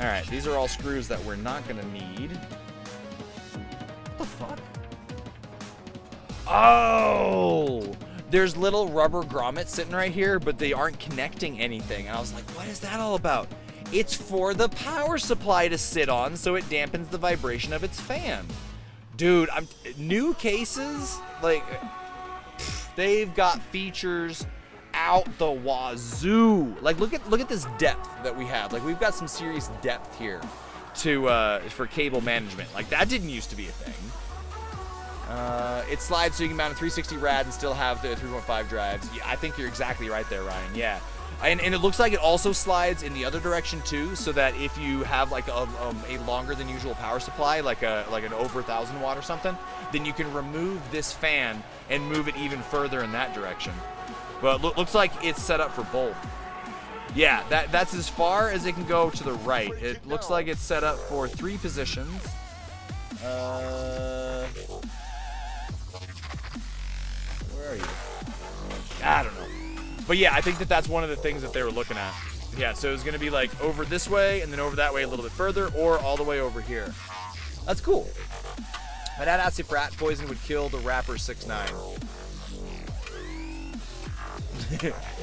All right, these are all screws that we're not going to need. What the fuck? Oh! There's little rubber grommets sitting right here, but they aren't connecting anything. And I was like, what is that all about? It's for the power supply to sit on so it dampens the vibration of its fan. Dude, new cases, like, they've got features out the wazoo. Like, look at this depth that we have. Like, we've got some serious depth here for cable management. Like, that didn't used to be a thing. It slides so you can mount a 360 rad and still have the 3.5 drives. Yeah, I think you're exactly right there, Ryan. Yeah. And it looks like it also slides in the other direction too, so that if you have like a longer than usual power supply, like an over 1,000 watt or something, then you can remove this fan and move it even further in that direction. But looks like it's set up for both. Yeah, that's as far as it can go to the right. It looks like it's set up for 3 positions. Where are you? I don't know. But yeah, I think that's one of the things that they were looking at. Yeah, so it's going to be like over this way and then over that way a little bit further, or all the way over here. That's cool. My dad asked if rat poison would kill the rapper 6ix9ine.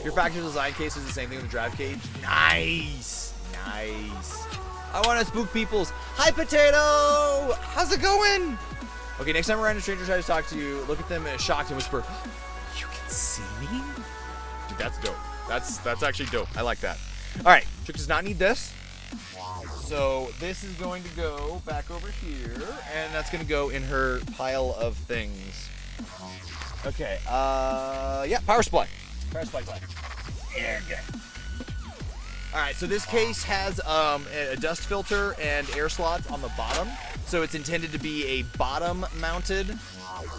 Your factory design case is the same thing with the drive cage. Nice. Nice. I want to spook people's. Hi, Potato! How's it going? Okay, next time around a stranger tries to talk to you, look at them shocked and whisper, "You can see me?" Dude, that's dope. That's actually dope. I like that. All right, Trick does not need this. So this is going to go back over here, and that's going to go in her pile of things. Okay, yeah, power supply. Power supply glass. Yeah, good. All right, so this case has a dust filter and air slots on the bottom. So it's intended to be a bottom-mounted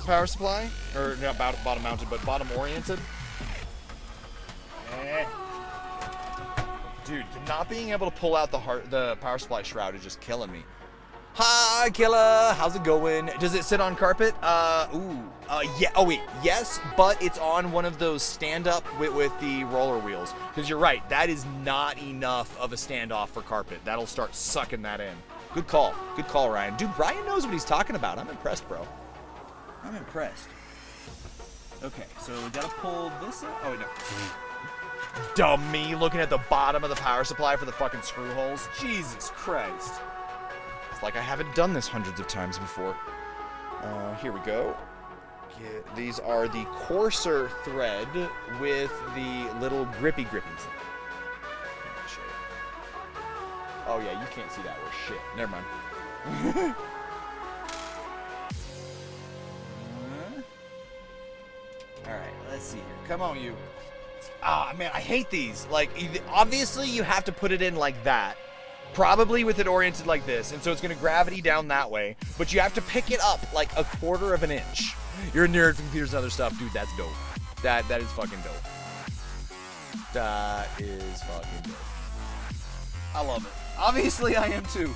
power supply. Or not bottom-mounted, but bottom-oriented. Dude, not being able to pull out the power supply shroud is just killing me. Hi, Killa. How's it going? Does it sit on carpet? Yeah. Oh, wait. Yes, but it's on one of those stand-up with the roller wheels. Because you're right. That is not enough of a standoff for carpet. That'll start sucking that in. Good call. Good call, Ryan. Dude, Ryan knows what he's talking about. I'm impressed, bro. I'm impressed. Okay, so we gotta pull this out. Oh, no. Dummy, looking at the bottom of the power supply for the fucking screw holes. Jesus Christ. It's like I haven't done this hundreds of times before. Here we go. These are the coarser thread with the little grippy grippies. Oh yeah, you can't see that worth shit. Never mind. Alright, let's see here. Come on, you. Ah, man, I hate these. Like, obviously you have to put it in like that. Probably with it oriented like this, and so it's going to gravity down that way. But you have to pick it up like 1/4 of an inch. You're a nerd for computers and other stuff. Dude, that's dope. That is fucking dope. That is fucking dope. I love it. Obviously, I am too.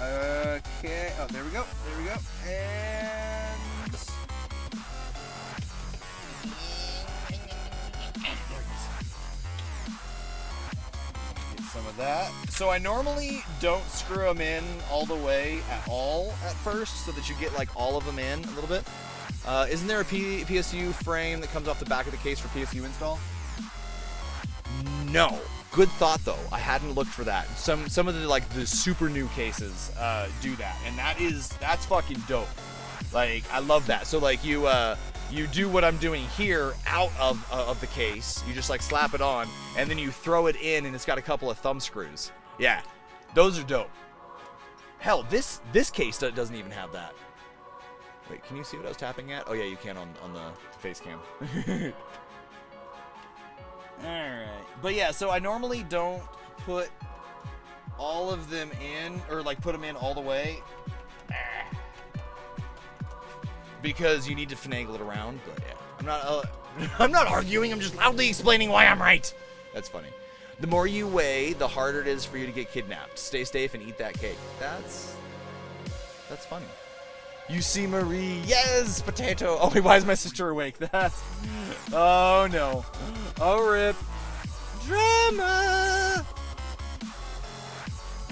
Okay. Oh, there we go. There we go. And... some of that. So I normally don't screw them in all the way at all at first, so that you get like all of them in a little bit. Isn't there a PSU frame that comes off the back of the case for PSU install? No. Good thought though. I hadn't looked for that. Some of the like the super new cases do that, and that's fucking dope. Like I love that. So like you do what I'm doing here out of the case. You just like slap it on, and then you throw it in, and it's got a couple of thumb screws. Yeah, those are dope. Hell, this case doesn't even have that. Wait, can you see what I was tapping at? Oh yeah, you can on the face cam. Alright. But yeah, so I normally don't put all of them in, or like put them in all the way. Because you need to finagle it around, but yeah. I'm not arguing, I'm just loudly explaining why I'm right. That's funny. The more you weigh, the harder it is for you to get kidnapped. Stay safe and eat that cake. That's funny. You see Marie, yes, potato. Oh wait, why is my sister awake? That's, oh no. Oh rip. Drama.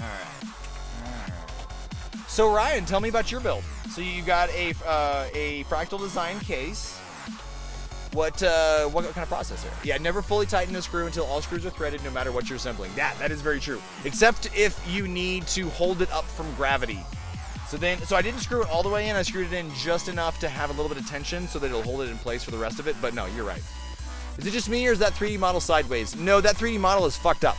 Alright. So Ryan, tell me about your build. So you got a fractal design case. What kind of process there? Yeah, never fully tighten a screw until all screws are threaded, no matter what you're assembling. That is very true. Except if you need to hold it up from gravity. So I didn't screw it all the way in. I screwed it in just enough to have a little bit of tension so that it'll hold it in place for the rest of it. But no, you're right. Is it just me, or is that 3D model sideways? No, that 3D model is fucked up.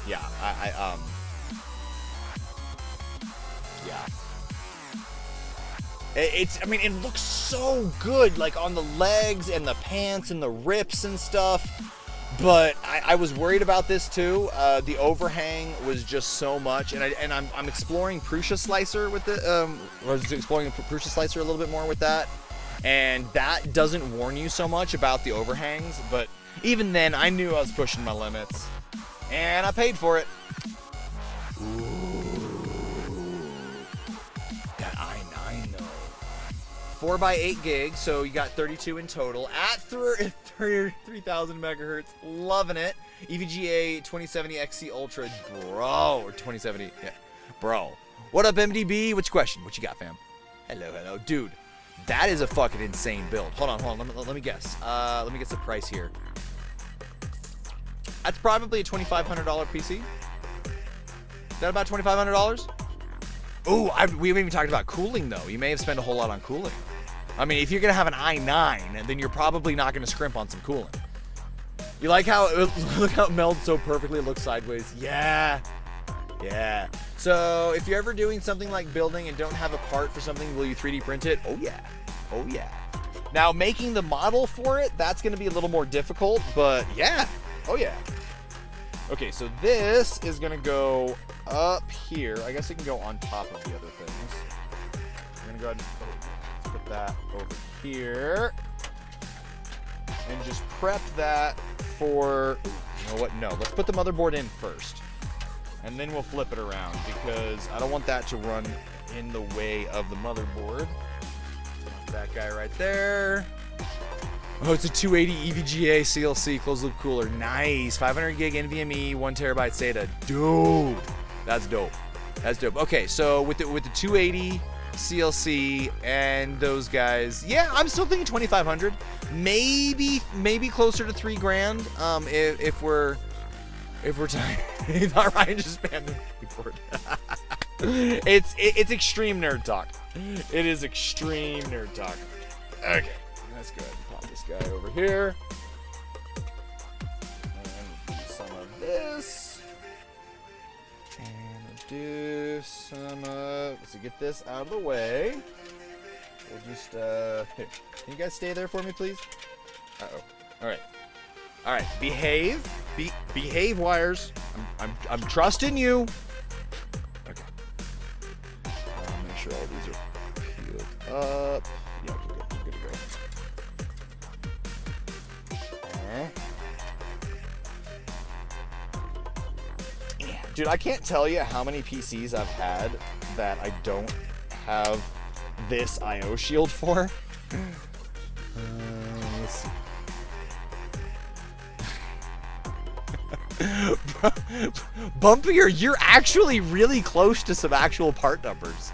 Yeah, yeah. I mean, it looks so good, like on the legs and the pants and the rips and stuff. But I was worried about this too. The overhang was just so much, and I'm exploring Prusa Slicer with the I was exploring Prusa Slicer a little bit more with that, and that doesn't warn you so much about the overhangs. But even then, I knew I was pushing my limits, and I paid for it. Ooh, that i9 though. 4x8 gigs, so you got 32 in total at 3,000 megahertz. Loving it. EVGA 2070 XC Ultra, bro, or 2070, yeah, bro. What up, MDB? What's your question? What you got, fam? Hello, dude. That is a fucking insane build. Hold on. Let me guess. Let me get the price here. That's probably a $2,500 PC. Is that about $2,500? Ooh, we haven't even talked about cooling though. You may have spent a whole lot on cooling. I mean, if you're gonna have an i9, then you're probably not gonna scrimp on some cooling. You like how look how it melds so perfectly? It looks sideways. Yeah. So if you're ever doing something like building and don't have a part for something, will you 3D print it? Oh yeah. Now making the model for it, that's gonna be a little more difficult, but yeah. Oh yeah. Okay, so this is gonna go up here. I guess it can go on top of the other things. I'm gonna go ahead and put that over here. and just prep that for, you know what, no, let's put the motherboard in first. And then we'll flip it around because I don't want that to run in the way of the motherboard. That guy right there. Oh, it's a 280 EVGA CLC closed loop cooler. Nice. 500 gig NVMe, 1 terabyte SATA. Dude, that's dope. That's dope. Okay, so with the 280 CLC and those guys, yeah, I'm still thinking 2,500. Maybe closer to $3,000. If we're talking, not Ryan just spammed the keyboard. It's extreme nerd talk. It is extreme nerd talk. Okay, let's go ahead and pop this guy over here. And do some of this. And do some of... Let's get this out of the way. We'll just... Here. Can you guys stay there for me, please? Uh-oh. Alright. Alright, behave. Behave, wires. I'm trusting you. Okay. Make sure all these are peeled up. Yeah, we're good to go. Dude, I can't tell you how many PCs I've had that I don't have this I/O shield for. Let's see. Bumpier, you're actually really close to some actual part numbers.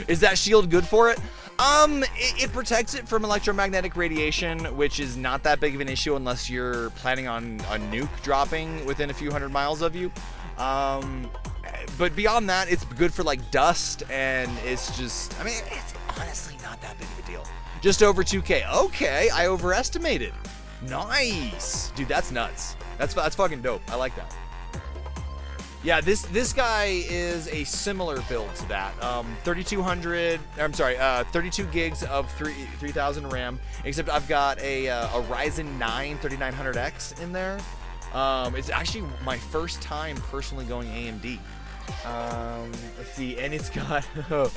Is that shield good for it? It protects it from electromagnetic radiation, which is not that big of an issue unless you're planning on a nuke dropping within a few hundred miles of you. But beyond that, it's good for like dust, and it's just, I mean, it's honestly not that big of a deal. Just over 2K. Okay, I overestimated. Nice, dude. That's nuts. That's fucking dope. I like that. Yeah, this guy is a similar build to that. 32 gigs of 3000 RAM. Except I've got a Ryzen 9 3900X in there. It's actually my first time personally going AMD. Let's see, and it's got an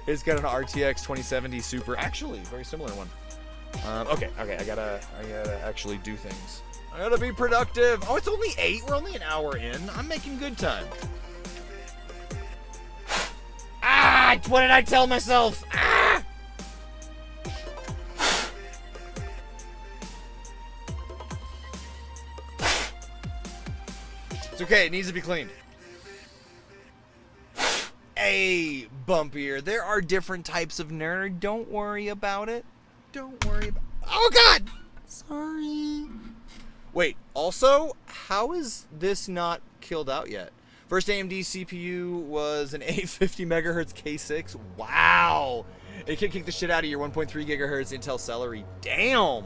RTX 2070 Super. Actually, very similar one. Okay, I gotta actually do things. I gotta be productive. Oh, it's only 8. We're only an hour in. I'm making good time. Ah! What did I tell myself? Ah! It's okay. It needs to be cleaned. Hey, Bumpier. There are different types of nerd. Don't worry about it. Don't worry about... Oh, God! Sorry. Wait, also, how is this not killed out yet? First AMD CPU was an 850 megahertz K6. Wow. It can kick the shit out of your 1.3 gigahertz Intel Celery. Damn.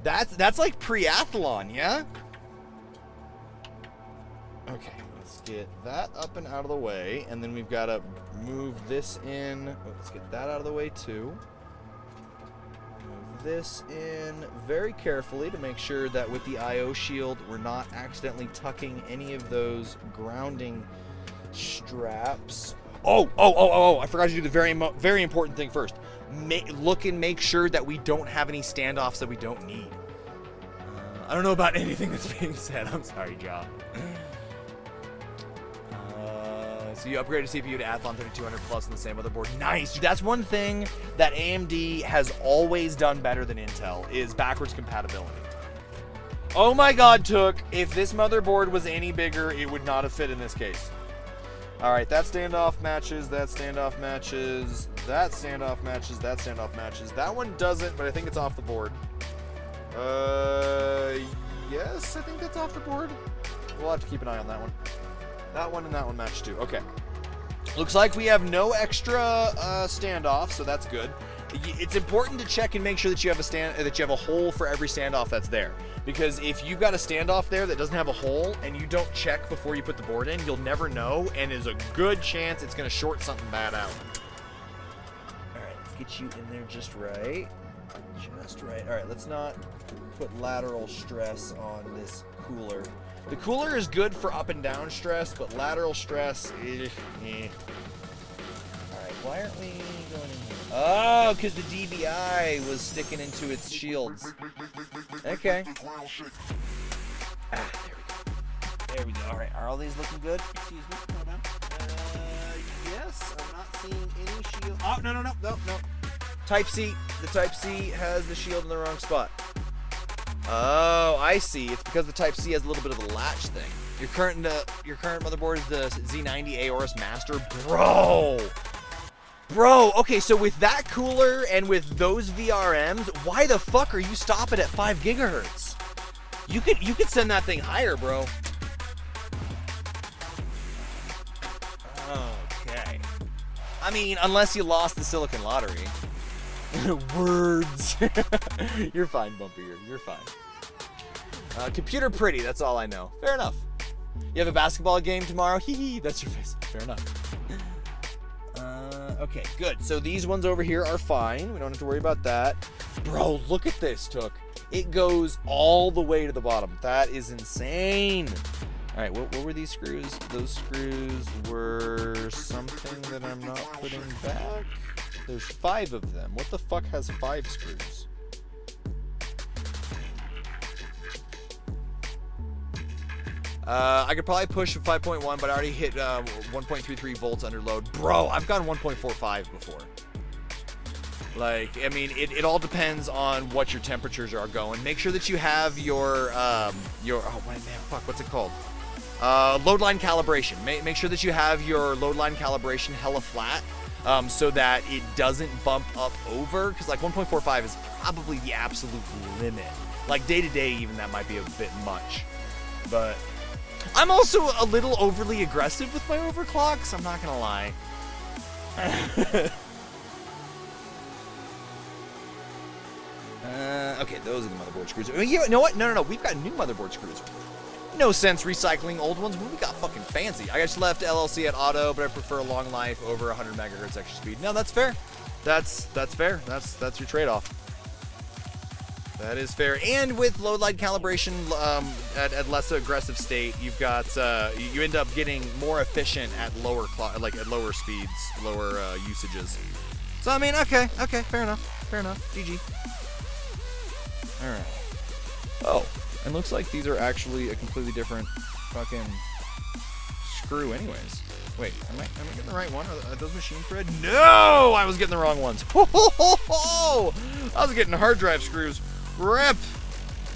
That's like pre-athlon, yeah? Okay, let's get that up and out of the way. And then we've got to move this in. Oh, let's get that out of the way, too. This in very carefully to make sure that with the I/O shield we're not accidentally tucking any of those grounding straps. Oh, I forgot to do the very important thing first. Look and make sure that we don't have any standoffs that we don't need. I don't know about anything that's being said. I'm sorry, John. So you upgraded CPU to Athlon 3200 Plus on the same motherboard. Nice. Dude, that's one thing that AMD has always done better than Intel is backwards compatibility. Oh my God, Took. If this motherboard was any bigger, it would not have fit in this case. All right, that standoff matches, that standoff matches, that standoff matches, that standoff matches. That one doesn't, but I think it's off the board. Yes, I think that's off the board. We'll have to keep an eye on that one. That one and that one match too. Okay. Looks like we have no extra standoff, so that's good. It's important to check and make sure that you have a hole for every standoff that's there. Because if you've got a standoff there that doesn't have a hole and you don't check before you put the board in, you'll never know, and there's a good chance it's going to short something bad out. All right, let's get you in there just right. Just right. All right, let's not put lateral stress on this cooler. The cooler is good for up and down stress, but lateral stress, Alright, Why aren't we going in here? Oh, because the DBI was sticking into its shields. Okay. Ah, there we go. There we go. All right. Are all these looking good? Excuse me, hold on. Yes, I'm not seeing any shield. Oh, no. Type C. The Type C has the shield in the wrong spot. Oh, I see. It's because the Type C has a little bit of a latch thing. Your current motherboard is the Z90 Aorus Master, bro. Okay, so with that cooler and with those VRMs, why the fuck are you stopping at 5 gigahertz? You could send that thing higher, bro. Okay. I mean, unless you lost the Silicon Lottery. Words. You're fine, Bumpy. You're fine. Computer pretty, that's all I know. Fair enough. You have a basketball game tomorrow? Hee hee, that's your face. Fair enough. Okay, good. So these ones over here are fine. We don't have to worry about that. Bro, look at this, Took. It goes all the way to the bottom. That is insane. All right, what were these screws? Those screws were something that I'm not putting back. There's 5 of them. What the fuck has 5 screws? I could probably push 5.1, but I already hit 1.33 volts under load. Bro, I've gone 1.45 before. Like, I mean, it all depends on what your temperatures are going. Make sure that you have your oh man, fuck, what's it called? Load line calibration. Make sure that you have your load line calibration hella flat, so that it doesn't bump up over, because like 1.45 is probably the absolute limit. Like day to day, even that might be a bit much. But I'm also a little overly aggressive with my overclocks, I'm not gonna lie. Okay, those are the motherboard screws. You know what? No. We've got new motherboard screws. No sense recycling old ones when we got fucking fancy. I just left LLC at auto, but I prefer a long life over 100 megahertz extra speed. No, that's fair. That's fair. That's your trade-off. That is fair. And with load line calibration at less aggressive state, you've got you end up getting more efficient at lower at lower speeds, lower usages. So I mean, okay, fair enough. GG. All right. Oh, and looks like these are actually a completely different fucking screw, anyways. Wait, am I getting the right one? Are those machine thread? No, I was getting the wrong ones. I was getting hard drive screws. Rip.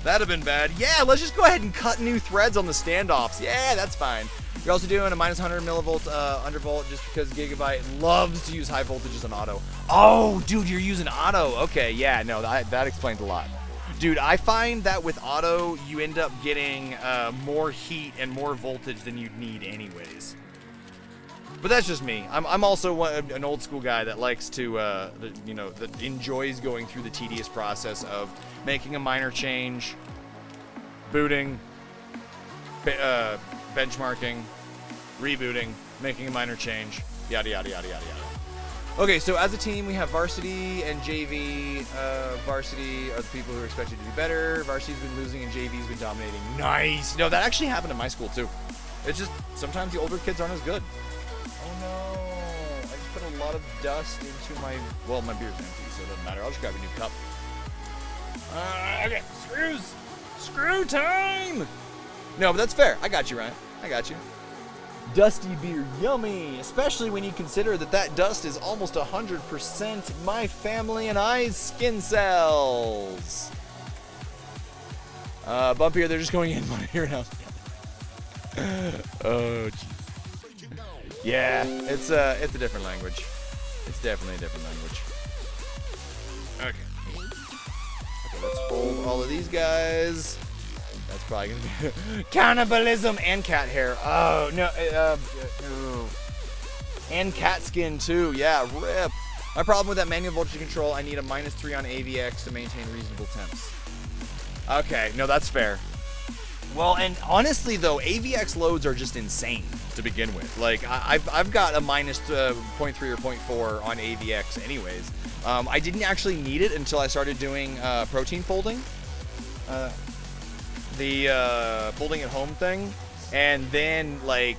That'd have been bad. Yeah, let's just go ahead and cut new threads on the standoffs. Yeah, that's fine. You're also doing a minus 100 millivolt undervolt just because Gigabyte loves to use high voltages on auto. Oh, dude, you're using auto. Okay, yeah, no, that explains a lot. Dude, I find that with auto, you end up getting more heat and more voltage than you'd need anyways. But that's just me. I'm also an old school guy that likes to, that enjoys going through the tedious process of making a minor change, booting, benchmarking, rebooting, making a minor change, yada, yada, yada, yada, yada. Okay, so as a team, we have varsity and JV. Varsity are the people who are expected to do better. Varsity's been losing and JV's been dominating. Nice! No, that actually happened in my school, too. It's just, sometimes the older kids aren't as good. Oh no, I just put a lot of dust into my beer's empty, so it doesn't matter. I'll just grab a new cup. Okay, screws! Screw time! No, but that's fair. I got you, Ryan. I got you. Dusty beer, yummy! Especially when you consider that dust is almost 100% my family and I's skin cells. Bump here, they're just going in here now. Oh, jeez. Yeah, it's a different language. It's definitely a different language. Okay. Okay, let's hold all of these guys. That's probably gonna be cannibalism and cat hair. Oh no, and cat skin too. Yeah, rip. My problem with that manual voltage control, I need a -3 on AVX to maintain reasonable temps. Okay, no, that's fair. Well, and honestly though, AVX loads are just insane to begin with. Like I've got a -0.3 or 0.4 on AVX anyways. I didn't actually need it until I started doing protein folding. The folding at home thing, and then like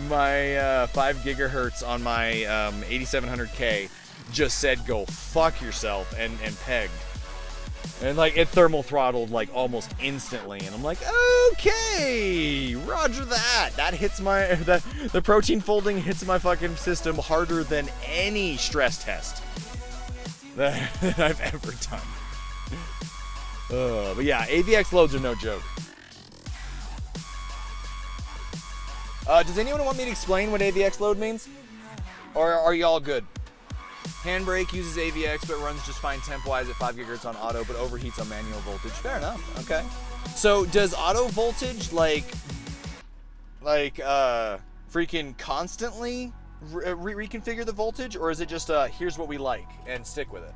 my 5 gigahertz on my 8700K just said go fuck yourself and pegged. And like it thermal throttled like almost instantly, and I'm like, okay, roger that. That hits my the protein folding hits my fucking system harder than any stress test that I've ever done. But yeah, AVX loads are no joke. Does anyone want me to explain what AVX load means, or are y'all good? Handbrake uses AVX, but runs just fine temp-wise at 5 gigahertz on auto, but overheats on manual voltage. Fair enough. Okay. So does auto voltage like freaking constantly reconfigure the voltage, or is it just here's what we like and stick with it?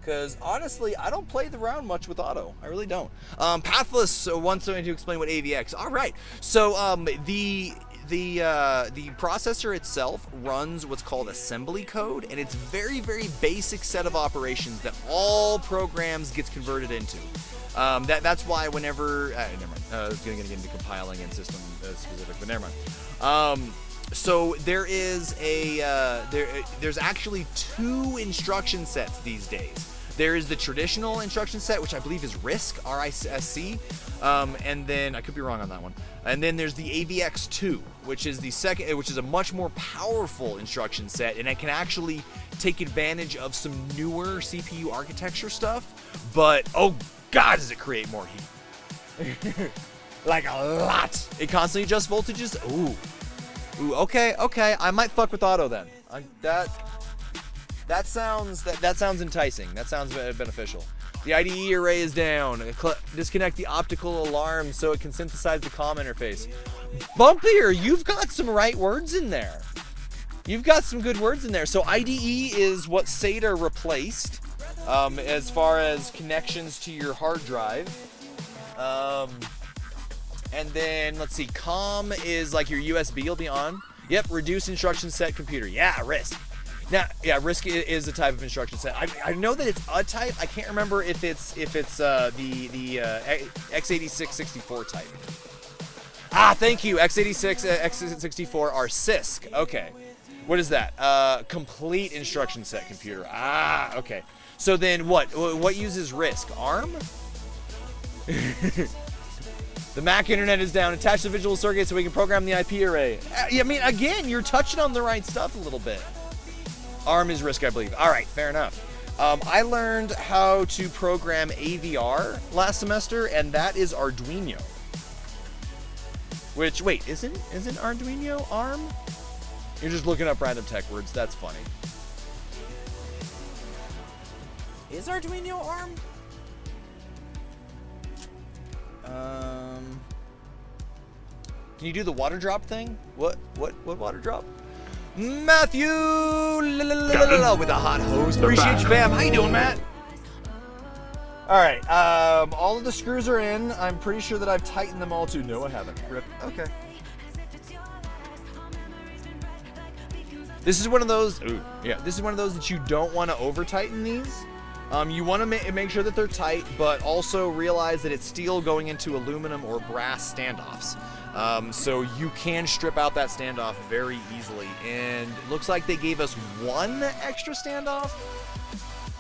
Because honestly, I don't play around much with auto. I really don't. Pathless wants me to explain what AVX. All right. So the processor itself runs what's called assembly code, and it's very, very basic set of operations that all programs gets converted into. That's why whenever never mind. I was going to get into compiling and system specific, but never mind. So there is there's actually 2 instruction sets these days. There is the traditional instruction set, which I believe is RISC, R-I-S-C, and then I could be wrong on that one. And then there's the AVX2, which is the second, which is a much more powerful instruction set, and it can actually take advantage of some newer CPU architecture stuff. But oh god, does it create more heat? Like a lot. It constantly adjusts voltages. Ooh, okay. I might fuck with auto then. That sounds enticing. That sounds beneficial. The IDE array is down. Disconnect the optical alarm so it can synthesize the comm interface. Bumpier, you've got some right words in there. You've got some good words in there. So IDE is what SATA replaced as far as connections to your hard drive. And then, let's see, comm is like your USB will be on. Yep, reduce instruction set computer. Yeah, RISC. Now, yeah, RISC is a type of instruction set. I know that it's a type. I can't remember if it's the x86-64 type. Ah, thank you. x86, x64 are CISC. Okay. What is that? Complete instruction set computer. Ah, okay. So then what uses RISC? ARM? The Mac internet is down. Attach the visual circuit so we can program the IP array. I mean, again, you're touching on the right stuff a little bit. ARM is RISC, I believe. All right, fair enough. I learned how to program AVR last semester, and that is Arduino. Which, wait, isn't Arduino ARM? You're just looking up random tech words. That's funny. Is Arduino ARM? Can you do the water drop thing? What water drop? Matthew with a hot hose. Appreciate you, fam. How you doing, Matt? All right. All of the screws are in. I'm pretty sure that I've tightened them all too. No, I haven't. Rip. Okay. This is one of those. Ooh, yeah. This is one of those that you don't want to over tighten these. You want to make sure that they're tight, but also realize that it's steel going into aluminum or brass standoffs. So you can strip out that standoff very easily. And it looks like they gave us 1 extra standoff.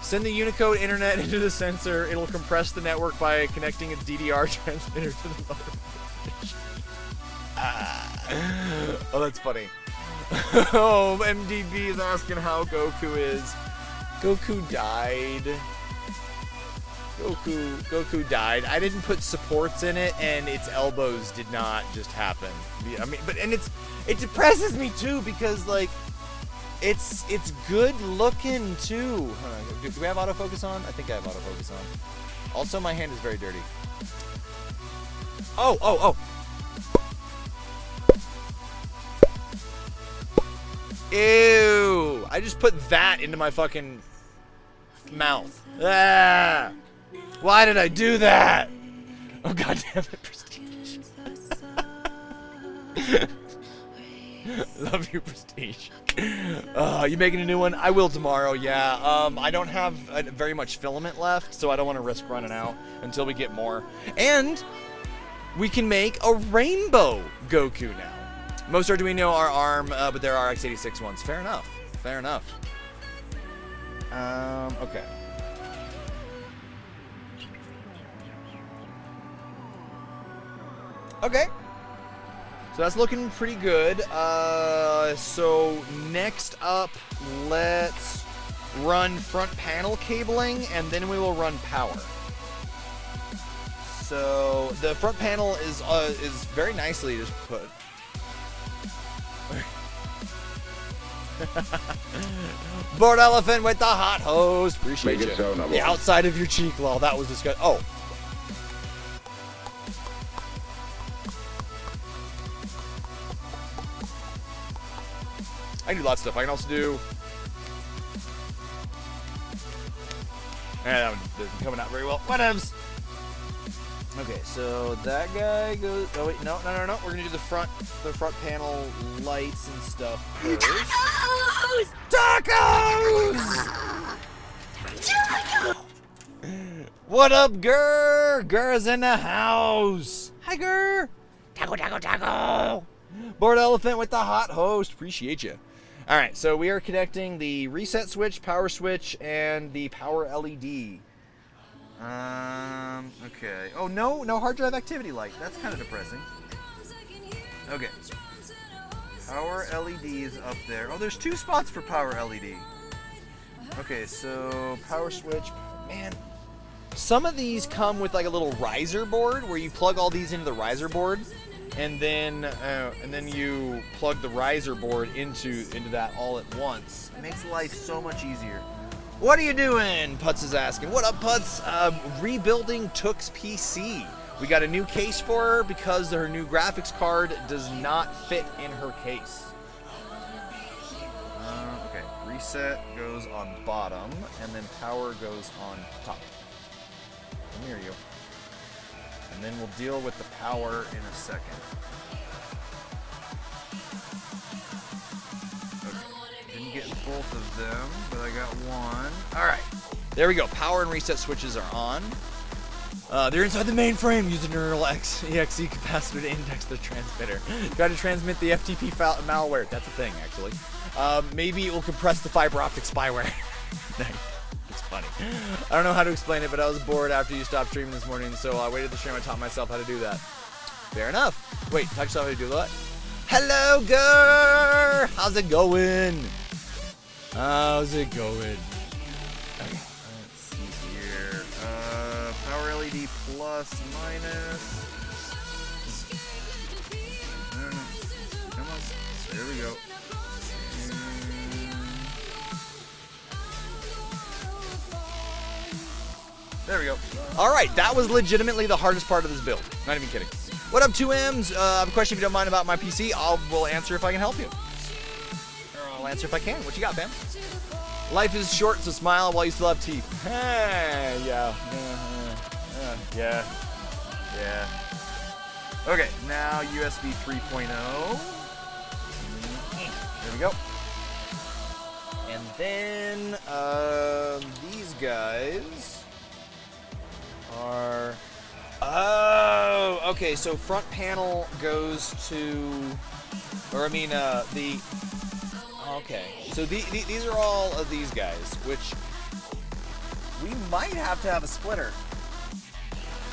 Send the Unicode internet into the sensor. It'll compress the network by connecting its DDR transmitter to the motherboard. Oh, that's funny. Oh, MDB is asking how Goku is. Goku died. Goku died. I didn't put supports in it, and its elbows did not just happen. I mean, it depresses me too because like it's good looking too. Do we have autofocus on? I think I have autofocus on. Also, my hand is very dirty. Oh. Ew! I just put that into my fucking mouth. Ah! Why did I do that? Oh, god damn it, Prestige. Love you, Prestige. You making a new one? I will tomorrow, yeah. I don't have very much filament left, so I don't want to risk running out until we get more. And we can make a rainbow Goku now. Most Arduino are ARM, but there are x86 ones. Fair enough. Fair enough. Okay. Okay. So that's looking pretty good. So next up, let's run front panel cabling, and then we will run power. So the front panel is very nicely just put. Bored elephant with the hot hose. Appreciate Make it you. so, number The one. outside of your cheek, lol. That was disgusting. Oh. I can do lots of stuff. I can also do. That one isn't coming out very well. Whatevs. Okay, so that guy goes. Oh wait, no. We're gonna do the front panel lights and stuff first. Tacos! Tacos! What up, Gurr? Gurr's in the house. Hi, Gurr. Taco. Bored elephant with the hot host. Appreciate you. All right, so we are connecting the reset switch, power switch, and the power LED. Okay. Oh, no hard drive activity light. That's kind of depressing. Okay. Power LED is up there. Oh, there's 2 spots for power LED. Okay, so power switch. Man, some of these come with like a little riser board where you plug all these into the riser board, and then you plug the riser board into that all at once. It makes life so much easier. What are you doing? Putz is asking. What up, Putz? Rebuilding TheFoolTook's PC. We got a new case for her because her new graphics card does not fit in her case. Okay, reset goes on bottom, and then power goes on top. Come here, you. And then we'll deal with the power in a second. Didn't get both of them, but I got one. All right, there we go. Power and reset switches are on. They're inside the mainframe using neural exe capacitor to index the transmitter. Got to transmit the FTP file malware. That's a thing, actually. Maybe it will compress the fiber optic spyware. It's funny. I don't know how to explain it, but I was bored after you stopped streaming this morning, so I waited to stream and taught myself how to do that. Fair enough. Wait, taught yourself how to do what? Hello, girl! How's it going? How's it going? Okay, let's see here. Power LED plus, minus. Come on. There we go. There we go. All right, that was legitimately the hardest part of this build. Not even kidding. What up, 2Ms? I have a question if you don't mind about my PC. We'll answer if I can help you. Or I'll answer if I can. What you got, fam? Life is short, so smile while you still have teeth. Yeah. Okay, now USB 3.0. There we go. And then these guys are. Oh, okay. So front panel goes to, or I mean, the. Okay, so these are all of these guys, which we might have to have a splitter.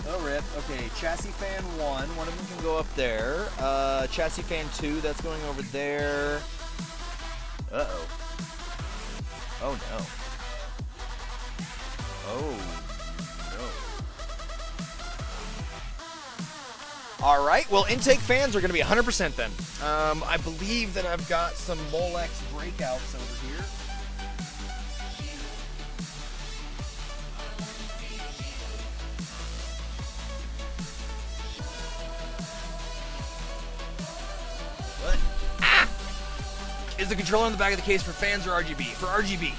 Oh, rip. Okay, chassis fan 1 of them can go up there. Chassis fan 2, that's going over there. Uh-oh. Oh, no. Oh, no. All right, well, intake fans are going to be 100% then. I believe that I've got some Molex breakouts over here. What? Ah! Is the controller on the back of the case for fans or RGB? For RGB.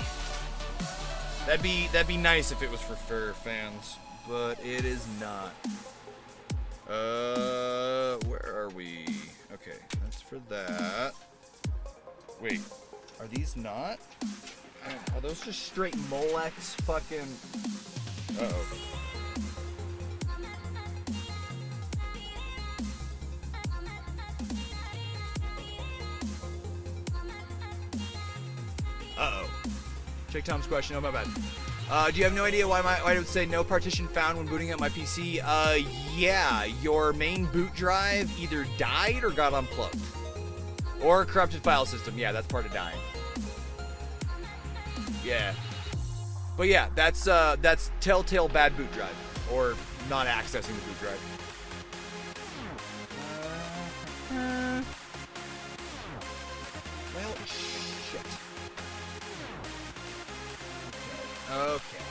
That'd be nice if it was for fans, but it is not. Where are we? Okay, that's for that. Wait, are these not? Are those just straight Molex fucking? Uh-oh. Check Tom's question. Oh, my bad. Do you have no idea why it would say no partition found when booting up my PC? Yeah, your main boot drive either died or got unplugged. Or a corrupted file system. Yeah, that's part of dying. Yeah. But yeah, that's telltale bad boot drive. Or not accessing the boot drive. Well, shit. Okay.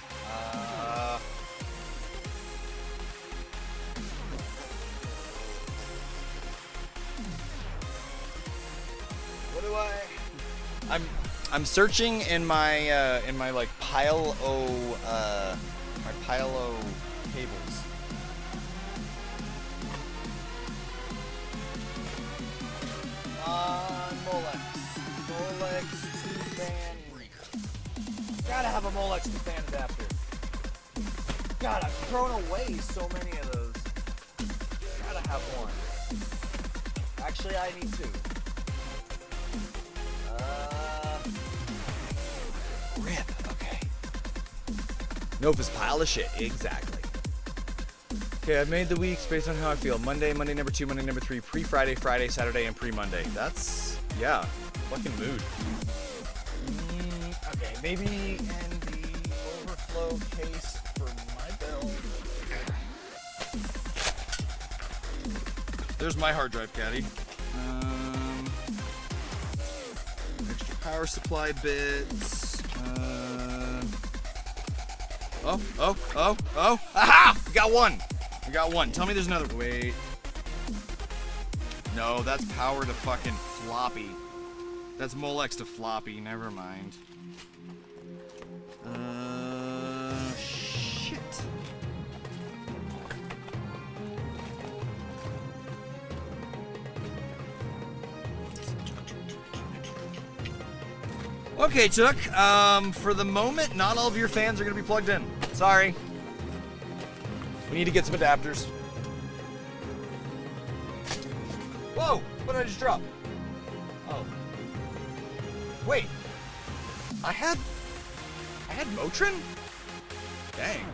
What do I'm searching in my like pile o cables. Molex 2-fan. Gotta have a Molex 2-fan adapter. God, I've thrown away so many of those. Gotta have one. Actually, I need two. Rip. Okay. Nova's pile of shit. Exactly. Okay, I've made the weeks based on how I feel. Monday, Monday number 2, Monday number 3, pre-Friday, Friday, Saturday, and pre-Monday. That's, yeah, fucking mood. Okay, maybe in the overflow case for my build. There's my hard drive caddy. Extra power supply bits. Aha! We got one. We got one. Tell me there's another. Wait. No, that's power to fucking floppy. That's Molex to floppy. Never mind. Shit. Okay, Took. For the moment, not all of your fans are going to be plugged in. Sorry. We need to get some adapters. Whoa! What did I just drop? Oh. Wait. I had Motrin? Dang.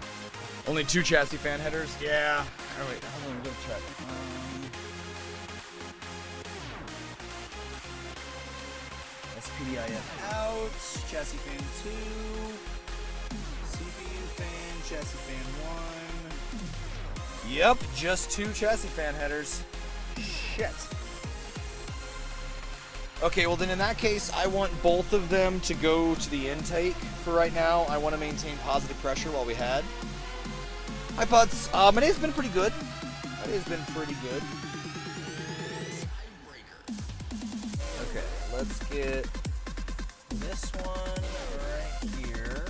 Only 2 chassis fan headers? Yeah. Oh, wait, hold on, let me check. SPDIF out, chassis fan 2, CPU fan, chassis fan 1. Yep, just 2 chassis fan headers. Shit. Okay, well then in that case, I want both of them to go to the intake for right now. I want to maintain positive pressure while we had. Hi, Putz. My day's been pretty good. My day's been pretty good. Okay, let's get this one right here.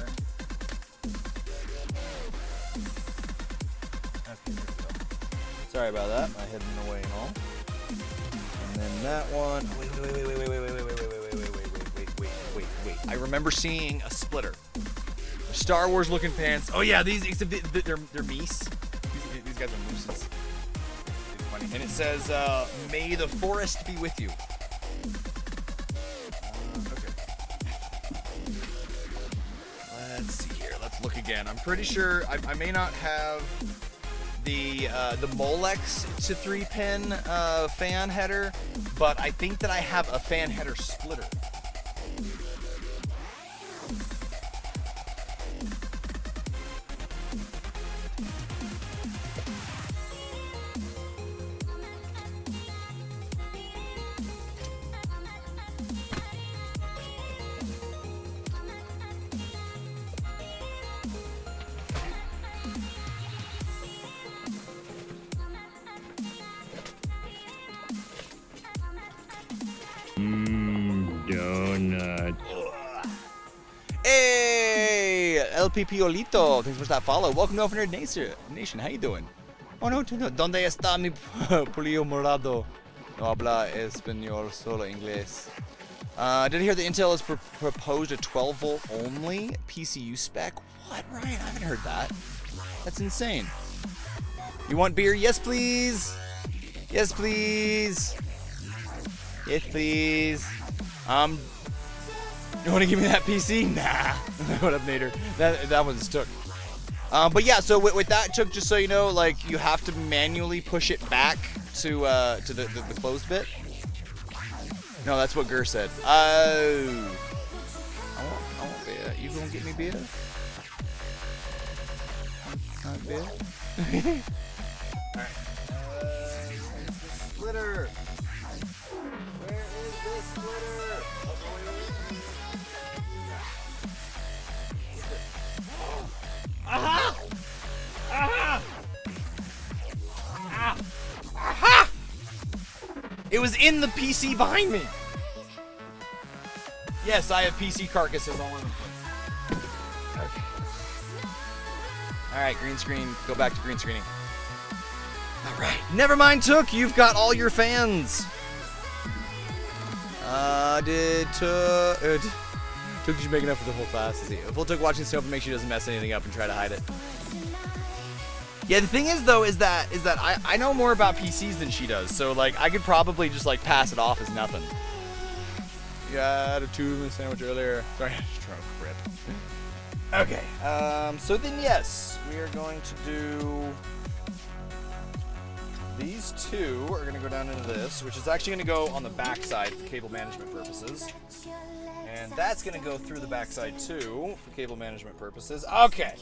Okay, there we go. Sorry about that, my hidden away and all. And then that one. Wait. I remember seeing a splitter. Star Wars looking pants. Oh yeah, these except they're meese. These guys are mooses. It's funny. And it says, "May the forest be with you." Okay. Let's see here. Let's look again. I'm pretty sure I may not have the Molex to 3-pin fan header, but I think that I have a fan header splitter. Donut. Hey, LPP Olito, thanks for that follow. Welcome to Open Nerd Nation. How you doing? Oh no, ¿Dónde está mi polillo morado? No habla español, solo inglés. Did I hear the Intel has proposed a 12-volt only PCU spec? What, Ryan? I haven't heard that. That's insane. You want beer? Yes, please. Yes, please. Yes, please. You want to give me that PC? Nah. What up, Nader? That one's took. But yeah, so with that took, just so you know, like you have to manually push it back to the closed bit. No, that's what Gur said. Oh. I want beer. You gonna get me beer? Beer? Alright. Splitter. Where is this splitter? Aha! Aha! Ah! Aha! It was in the PC behind me. Yes, I have PC carcasses all over the place. Okay. All right, green screen. Go back to green screening. All right. Never mind, Took. You've got all your fans. Took you make enough for the whole class? Is he? If Took watching Senofa, make sure he doesn't mess anything up and try to hide it. Yeah, the thing is though, is that I know more about PCs than she does, so like I could probably just like pass it off as nothing. You got a 2-minute sandwich earlier. Sorry, I'm just trying to grip. Okay, so then yes, we are going to do these two are going to go down into this, which is actually going to go on the back side for cable management purposes. And that's going to go through the backside too for cable management purposes. Okay.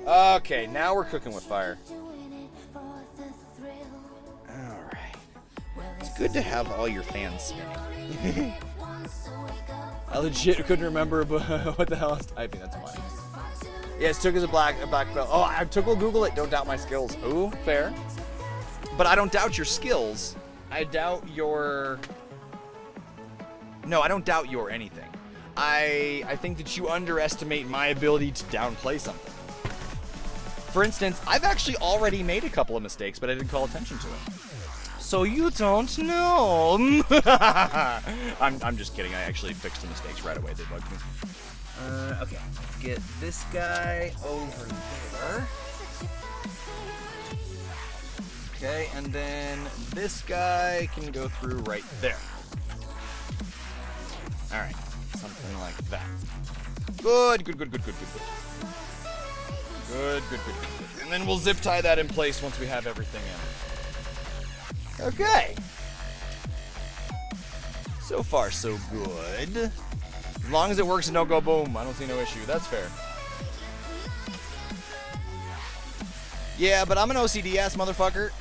Okay, now we're cooking with fire. Alright. It's good to have all your fans spinning. I legit couldn't remember what the hell I was typing. That's funny. Yes, Took is a black belt. Oh, I Took will Google it. Don't doubt my skills. Ooh, fair. But I don't doubt your skills. I doubt your... No, I don't doubt your anything. I think that you underestimate my ability to downplay something. For instance, I've actually already made a couple of mistakes, but I didn't call attention to it. So you don't know. I'm just kidding. I actually fixed the mistakes right away. They bugged me. Okay, get this guy over there. Okay, and then this guy can go through right there. All right, something like that. Good. Good. And then we'll zip tie that in place once we have everything in. Okay. So far, so good. As long as it works and don't go boom, I don't see no issue. That's fair. Yeah, but I'm an OCD-ass motherfucker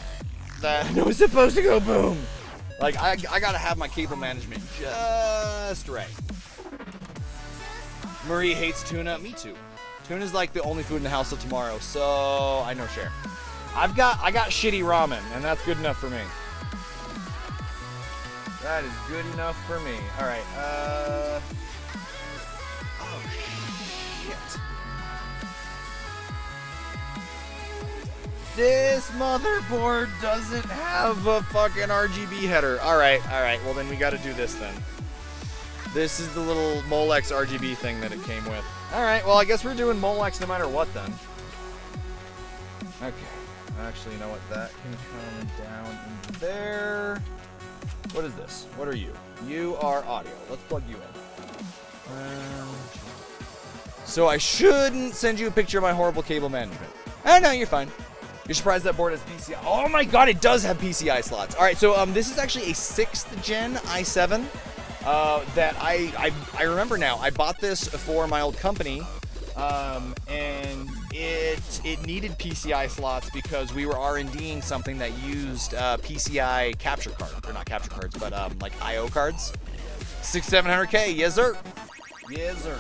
that knows it's supposed to go boom. Like, I gotta have my cable management just right. Marie hates tuna. Me too. Tuna's like the only food in the house till tomorrow, so I know share. I got shitty ramen, and that's good enough for me. That is good enough for me. All right. Oh shit. This motherboard doesn't have a fucking RGB header. All right. Well, then we got to do this then. This is the little Molex RGB thing that it came with. All right. Well, I guess we're doing Molex no matter what then. Okay. Actually, you know what? That can come down in there. What is this? What are you? You are audio. Let's plug you in. So I shouldn't send you a picture of my horrible cable management. Oh, no, you're fine. You're surprised that board has PCI. Oh my god, it does have PCI slots. All right, so this is actually a 6th gen i7 that I remember now. I bought this for my old company, and it needed PCI slots because we were R&Ding something that used PCI capture card, or not capture cards, but like I/O cards. 600-700K, yes sir, yes sir.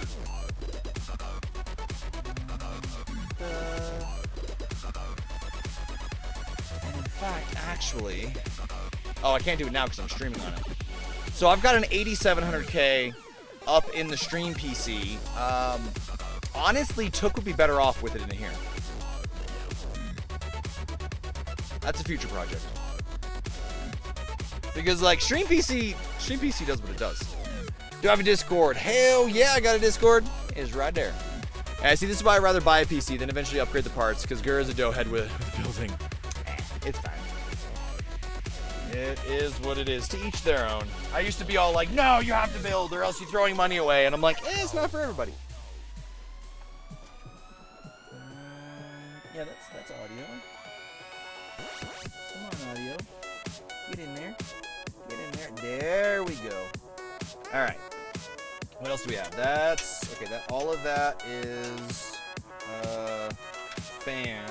And in fact, actually, oh, I can't do it now because I'm streaming on it. So I've got an 8700K up in the stream PC. Honestly, Took would be better off with it in here. That's a future project. Because like stream PC does what it does. Do I have a Discord? Hell yeah, I got a Discord. It's right there. And see, this is why I'd rather buy a PC than eventually upgrade the parts, because Gur is a doughhead with building. It's fine. It is what it is. To each their own. I used to be all like, no, you have to build or else you're throwing money away. And I'm like, it's not for everybody. Yeah, that's audio. Come on, audio. Get in there. Get in there. There we go. All right. What else do we have? That's okay. That all of that is fan.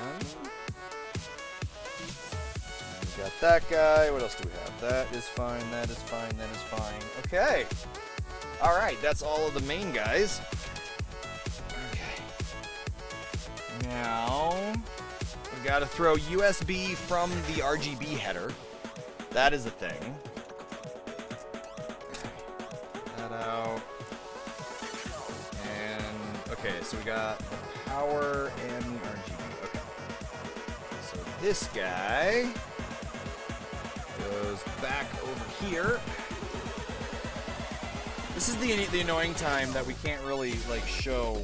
We got that guy. What else do we have? That is fine. That is fine. That is fine. Okay. All right. That's all of the main guys. Okay. Now we got to throw USB from the RGB header. That is a thing. That out. And okay, so we got power and the RGB. Okay. So this guy goes back over here. This is the annoying time that we can't really like show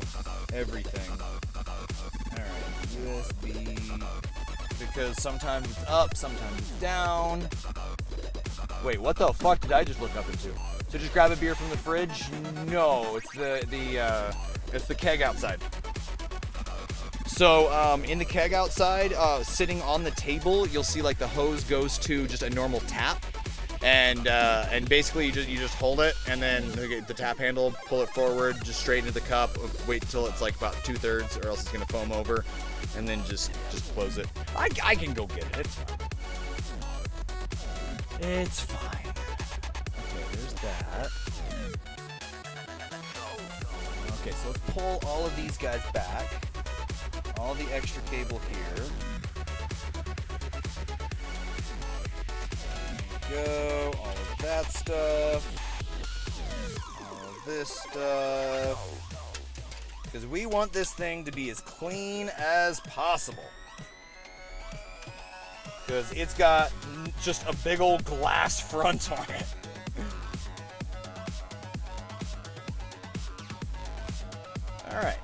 everything. Alright, USB. Because sometimes it's up, sometimes it's down. Wait, what the fuck did I just look up into? So just grab a beer from the fridge? No, it's the keg outside. So in the keg outside, sitting on the table, you'll see like the hose goes to just a normal tap, and basically you just hold it, and then the tap handle, pull it forward, just straight into the cup. Wait until it's like about 2/3, or else it's gonna foam over, and then just close it. I can go get it. It's fine. It's fine. Okay, there's that. Okay, so let's pull all of these guys back. All the extra cable here. There we go. All of that stuff. All of this stuff. Because we want this thing to be as clean as possible. Because it's got just a big old glass front on it. Alright.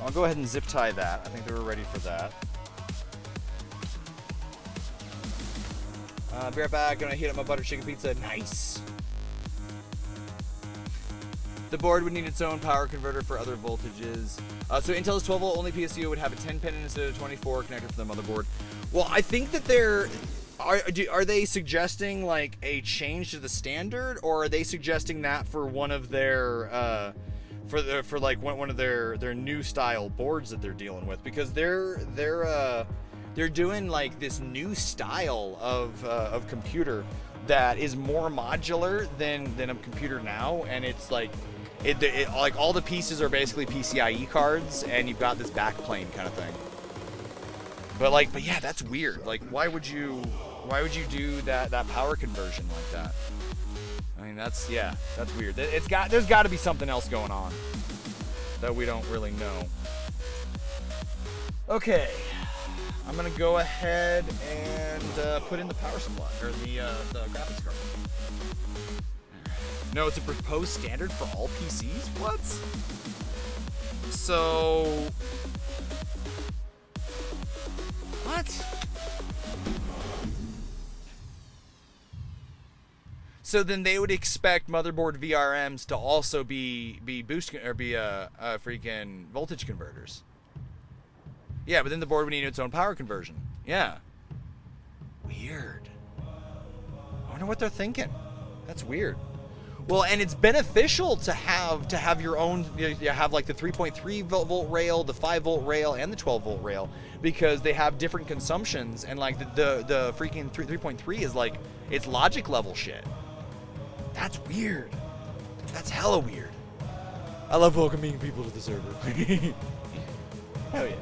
I'll go ahead and zip tie that. I think that we're ready for that. Be right back. Gonna heat up my butter chicken pizza. Nice. The board would need its own power converter for other voltages. So Intel's 12 volt only PSU would have a 10 pin instead of 24 connector for the motherboard. Well, I think that are they suggesting like a change to the standard, or are they suggesting that for one of their for like one of their new style boards that they're dealing with? Because they're doing like this new style of computer that is more modular than a computer now, and it's like it like all the pieces are basically PCIe cards, and you've got this backplane kind of thing. But yeah, that's weird. Like, why would you do that power conversion like that? I mean, that's weird. There's got to be something else going on that we don't really know. Okay, I'm gonna go ahead and put in the power supply or the graphics card. No, it's a proposed standard for all PCs. What? So what? So then they would expect motherboard VRMs to also be boost or be freaking voltage converters. Yeah, but then the board would need its own power conversion. Yeah. Weird. I wonder what they're thinking. That's weird. Well, and it's beneficial to have your own. You have like the 3.3 volt rail, the 5 volt rail, and the 12 volt rail, because they have different consumptions, and like the freaking 3.3 is like it's logic level shit. That's weird. That's hella weird. I love welcoming people to the server. Hell yeah.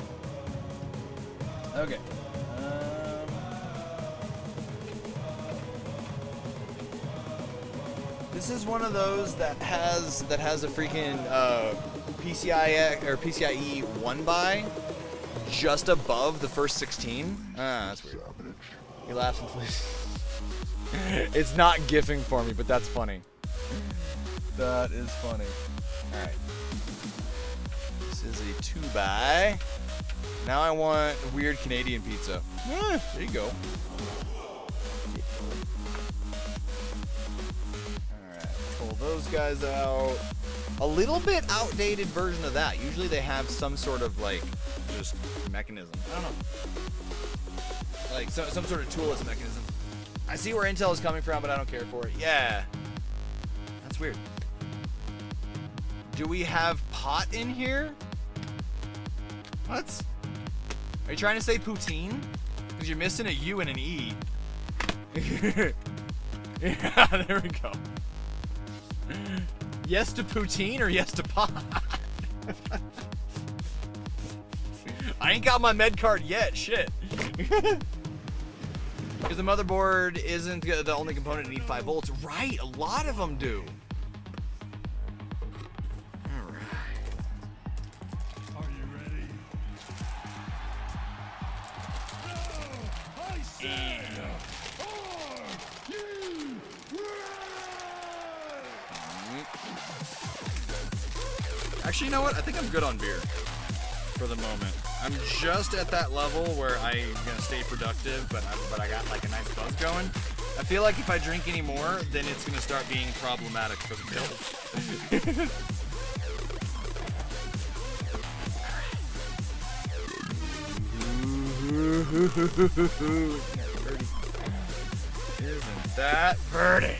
Okay. This is one of those that has a freaking PCIe 1x just above the first 16. That's weird. He laughs and plays. It's not gifting for me, but that's funny. That is funny. All right. This is a 2x. Now I want weird Canadian pizza. There you go. pull those guys out. A little bit outdated version of that. Usually they have some sort of like just mechanism. I don't know. Like some sort of toolless mechanism. I see where Intel is coming from, but I don't care for it. Yeah. That's weird. Do we have pot in here? What? Are you trying to say poutine? Because you're missing a U and an E. Yeah, there we go. Yes to poutine or yes to pot? I ain't got my med card yet, shit. Because the motherboard isn't the only component to need 5 volts. Right, a lot of them do. Alright. Are you ready? No! I said, are you ready? Actually, you know what? I think I'm good on beer for the moment. I'm just at that level where I'm gonna stay productive, but I got like a nice buzz going. I feel like if I drink any more, then it's gonna start being problematic for the build. Isn't that pretty?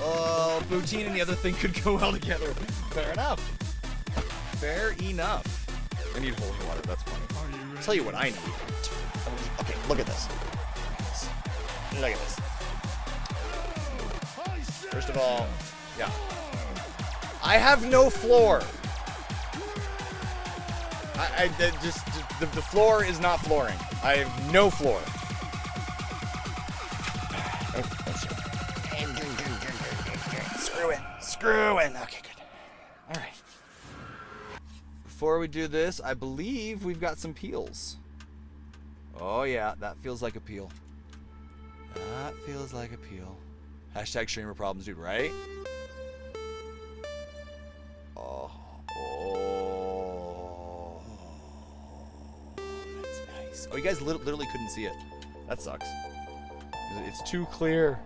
Oh, poutine and the other thing could go well together. Fair enough. Fair enough. I need holy water, that's funny. I'll tell you what I need. Okay, look at this. Look at this. First of all, yeah. I have no floor. The floor is not flooring. I have no floor. Screw it. Okay, good. All right. Before we do this, I believe we've got some peels. Oh yeah, that feels like a peel. That feels like a peel. Hashtag streamer problems, dude, right? Oh, that's nice. Oh, you guys literally couldn't see it. That sucks. It's too clear.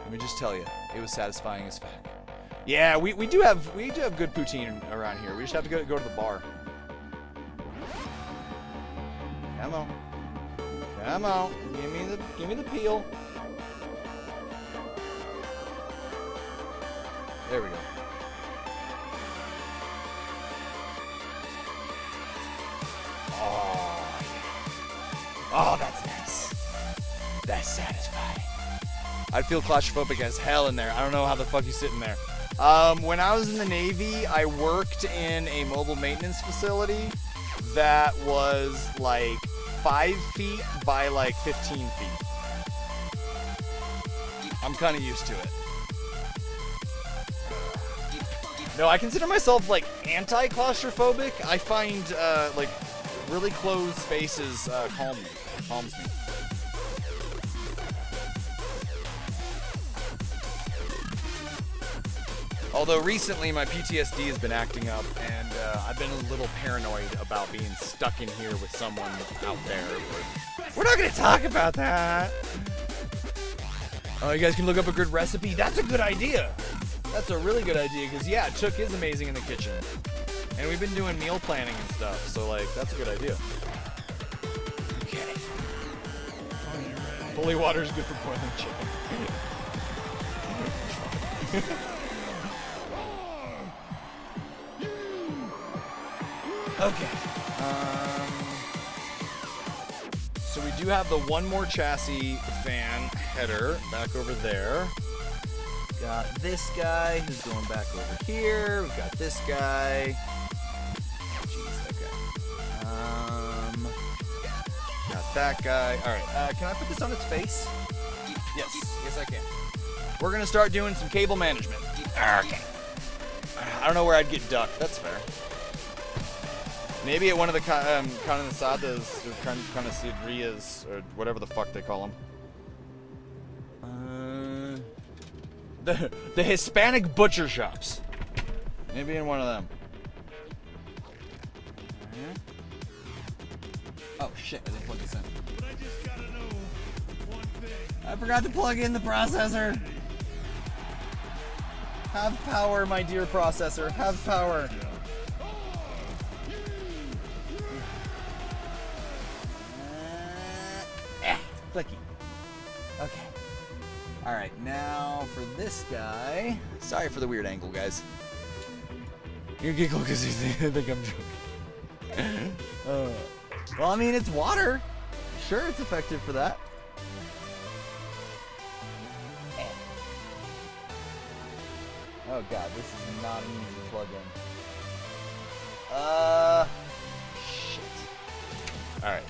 Let me just tell you, it was satisfying as fuck. Yeah, we do have good poutine around here. We just have to go to the bar. Come on. Come on. Give me the peel. There we go. Oh, yeah. Oh, that's nice. That's satisfying. I'd feel claustrophobic as hell in there. I don't know how the fuck you sit in there. When I was in the Navy, I worked in a mobile maintenance facility that was like 5 feet by like 15 feet. I'm kind of used to it. No, I consider myself like anti-claustrophobic. I find like really closed spaces calms me. Although recently my PTSD has been acting up, and I've been a little paranoid about being stuck in here with someone out there. But we're not going to talk about that. Oh, you guys can look up a good recipe. That's a good idea. That's a really good idea, because yeah, Chook is amazing in the kitchen. And we've been doing meal planning and stuff, so like, that's a good idea. Okay. Holy water is good for boiling chicken. Okay. So we do have the one more chassis fan header back over there. Got this guy who's going back over here. We've got this guy. Oh, jeez, that guy. Got that guy. All right. Can I put this on its face? Yes. Yes, I can. We're gonna start doing some cable management. Okay. I don't know where I'd get ducked. That's fair. Maybe at one of the condensadas or condensaderias or whatever the fuck they call them. The Hispanic butcher shops. Maybe in one of them. Oh shit! I didn't plug this in. But I just gotta know one thing. I forgot to plug in the processor. Have power, my dear processor. Have power. Clicky. Okay. Alright, now for this guy. Sorry for the weird angle, guys. You giggle because you think I'm joking. Well, I mean, it's water. Sure, it's effective for that. Oh god, this is not an easy plug-in. Shit. Alright.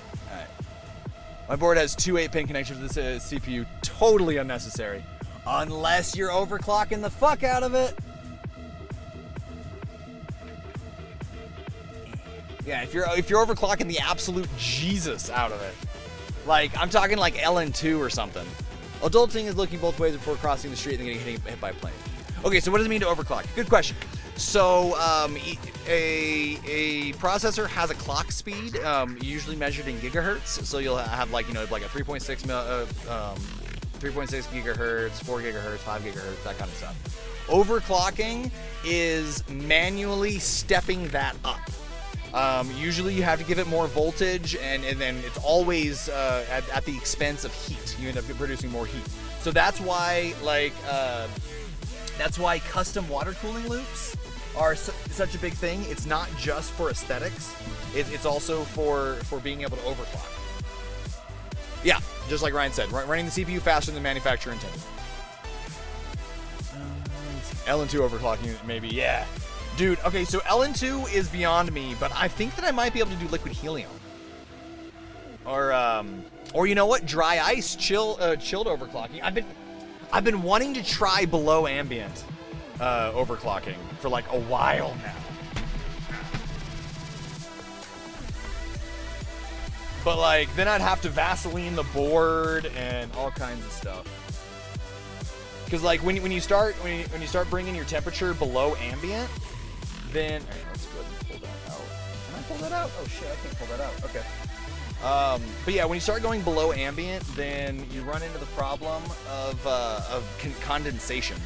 My board has two 8-pin connections to the CPU. Totally unnecessary. Unless you're overclocking the fuck out of it. Yeah, if you're overclocking the absolute Jesus out of it. Like, I'm talking like LN2 or something. Adulting is looking both ways before crossing the street and then getting hit by a plane. Okay, so what does it mean to overclock? Good question. So, a processor has a clock speed, usually measured in gigahertz. So you'll have like a 3.6 gigahertz, 4 gigahertz, 5 gigahertz, that kind of stuff. Overclocking is manually stepping that up. Usually you have to give it more voltage, and then it's always at the expense of heat. You end up producing more heat. So that's why custom water cooling loops are such a big thing. It's not just for aesthetics. It's also for being able to overclock. Yeah, just like Ryan said, running the CPU faster than the manufacturer intended. LN2 overclocking maybe, yeah. Dude, okay, so LN2 is beyond me, but I think that I might be able to do liquid helium. Or you know what? Dry ice, chilled overclocking. I've been wanting to try below ambient overclocking for like a while now. But like, then I'd have to Vaseline the board and all kinds of stuff. Because like when you start bringing your temperature below ambient, then all right, let's go ahead and pull that out. Can I pull that out? Oh shit, I can't pull that out. Okay. But yeah, when you start going below ambient, then you run into the problem of condensation.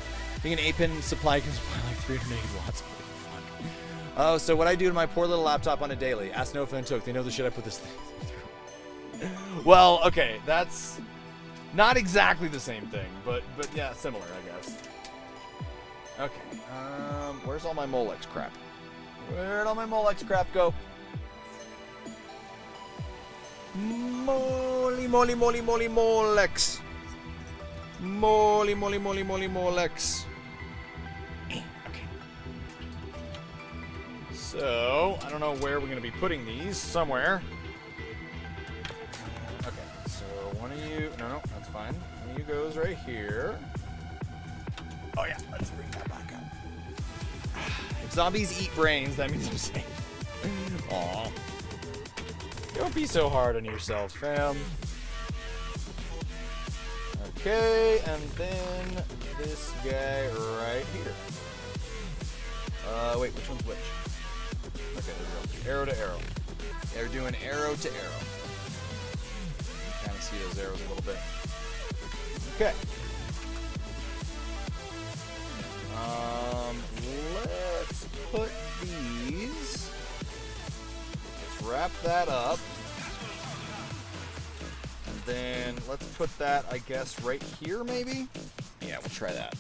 Being an 8-pin supply can supply like 380 watts. Holy fuck. Oh, so what I do to my poor little laptop on a daily. Ask Senofa and Took. They know the shit I put this thing through. Well, okay, that's not exactly the same thing, but yeah, similar, I guess. Okay. Where's all my Molex crap? Where'd all my Molex crap go? Moly, moly, moly, moly, Molex. Moly, moly, moly, moly, Molex. Okay. So, I don't know where we're going to be putting these. Somewhere. Okay, so one of you... No, that's fine. One of you goes right here. Oh, yeah. Let's bring that back up. If zombies eat brains, that means I'm safe. Aw. Don't be so hard on yourself, fam. Okay, and then this guy right here. Wait, which one's which? Okay, there we go. Arrow to arrow. Yeah, we're doing arrow to arrow. Kind of see those arrows a little bit. Okay. Let's put these. Let's wrap that up. And then let's put that, I guess, right here, maybe? Yeah, we'll try that.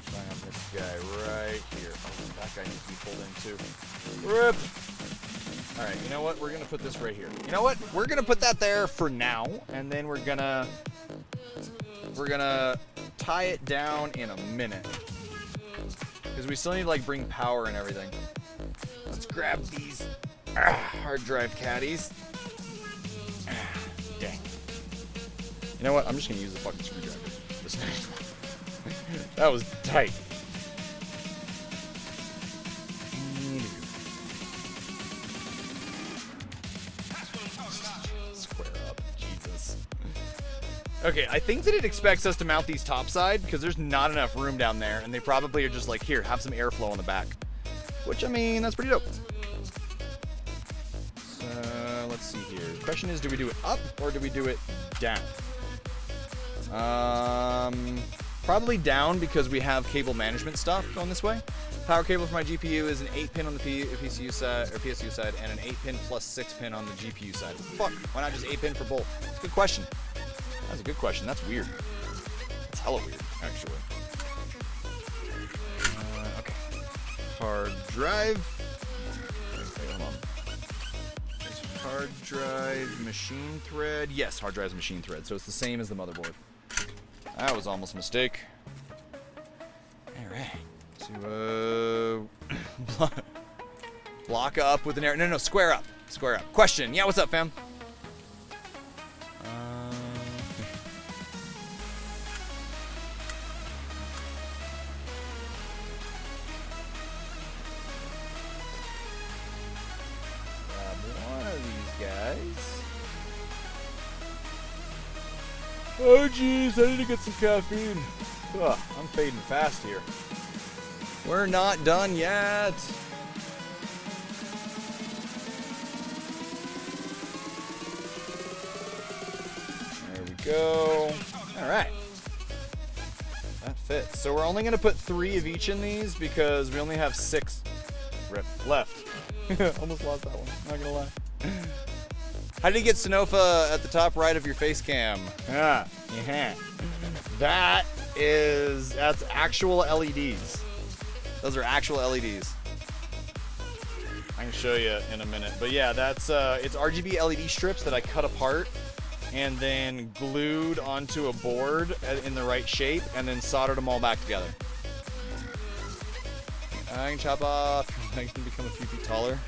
Try on this guy right here. Oh, that guy needs to be pulled in too. Rip! Alright, you know what? We're going to put this right here. You know what? We're going to put that there for now, and then we're going to tie it down in a minute. Because we still need to, like, bring power and everything. Let's grab these hard drive caddies. Dang. You know what? I'm just going to use the fucking screwdriver. This next one. That was tight. Square up. Jesus. Okay, I think that it expects us to mount these topside because there's not enough room down there, and they probably are just like, here, have some airflow on the back. Which, I mean, that's pretty dope. So, let's see here. The question is, do we do it up or do we do it down? Probably down because we have cable management stuff going this way. Power cable for my GPU is an 8-pin on the PCU side or PSU side, and an 8-pin plus 6-pin on the GPU side. Fuck, why not just 8-pin for both? That's a good question. That's a good question. That's weird. That's hella weird, actually. Okay. Hard drive. Wait, hold on. Hard drive, machine thread. Yes, hard drive is machine thread, so it's the same as the motherboard. That was almost a mistake. All right. So, block up with an arrow. No, square up. Square up. Question. Yeah, what's up, fam? Grab one of these guys. Oh, jeez, I need to get some caffeine. Ugh, I'm fading fast here. We're not done yet. There we go. All right. That fits. So we're only going to put 3 of each in these because we only have 6 left. Almost lost that one. Not going to lie. How did you get Senofa at the top right of your face cam? Yeah. That's actual LEDs. Those are actual LEDs. I can show you in a minute. But yeah, that's it's RGB LED strips that I cut apart and then glued onto a board in the right shape and then soldered them all back together. I can chop off. I can become a few feet taller.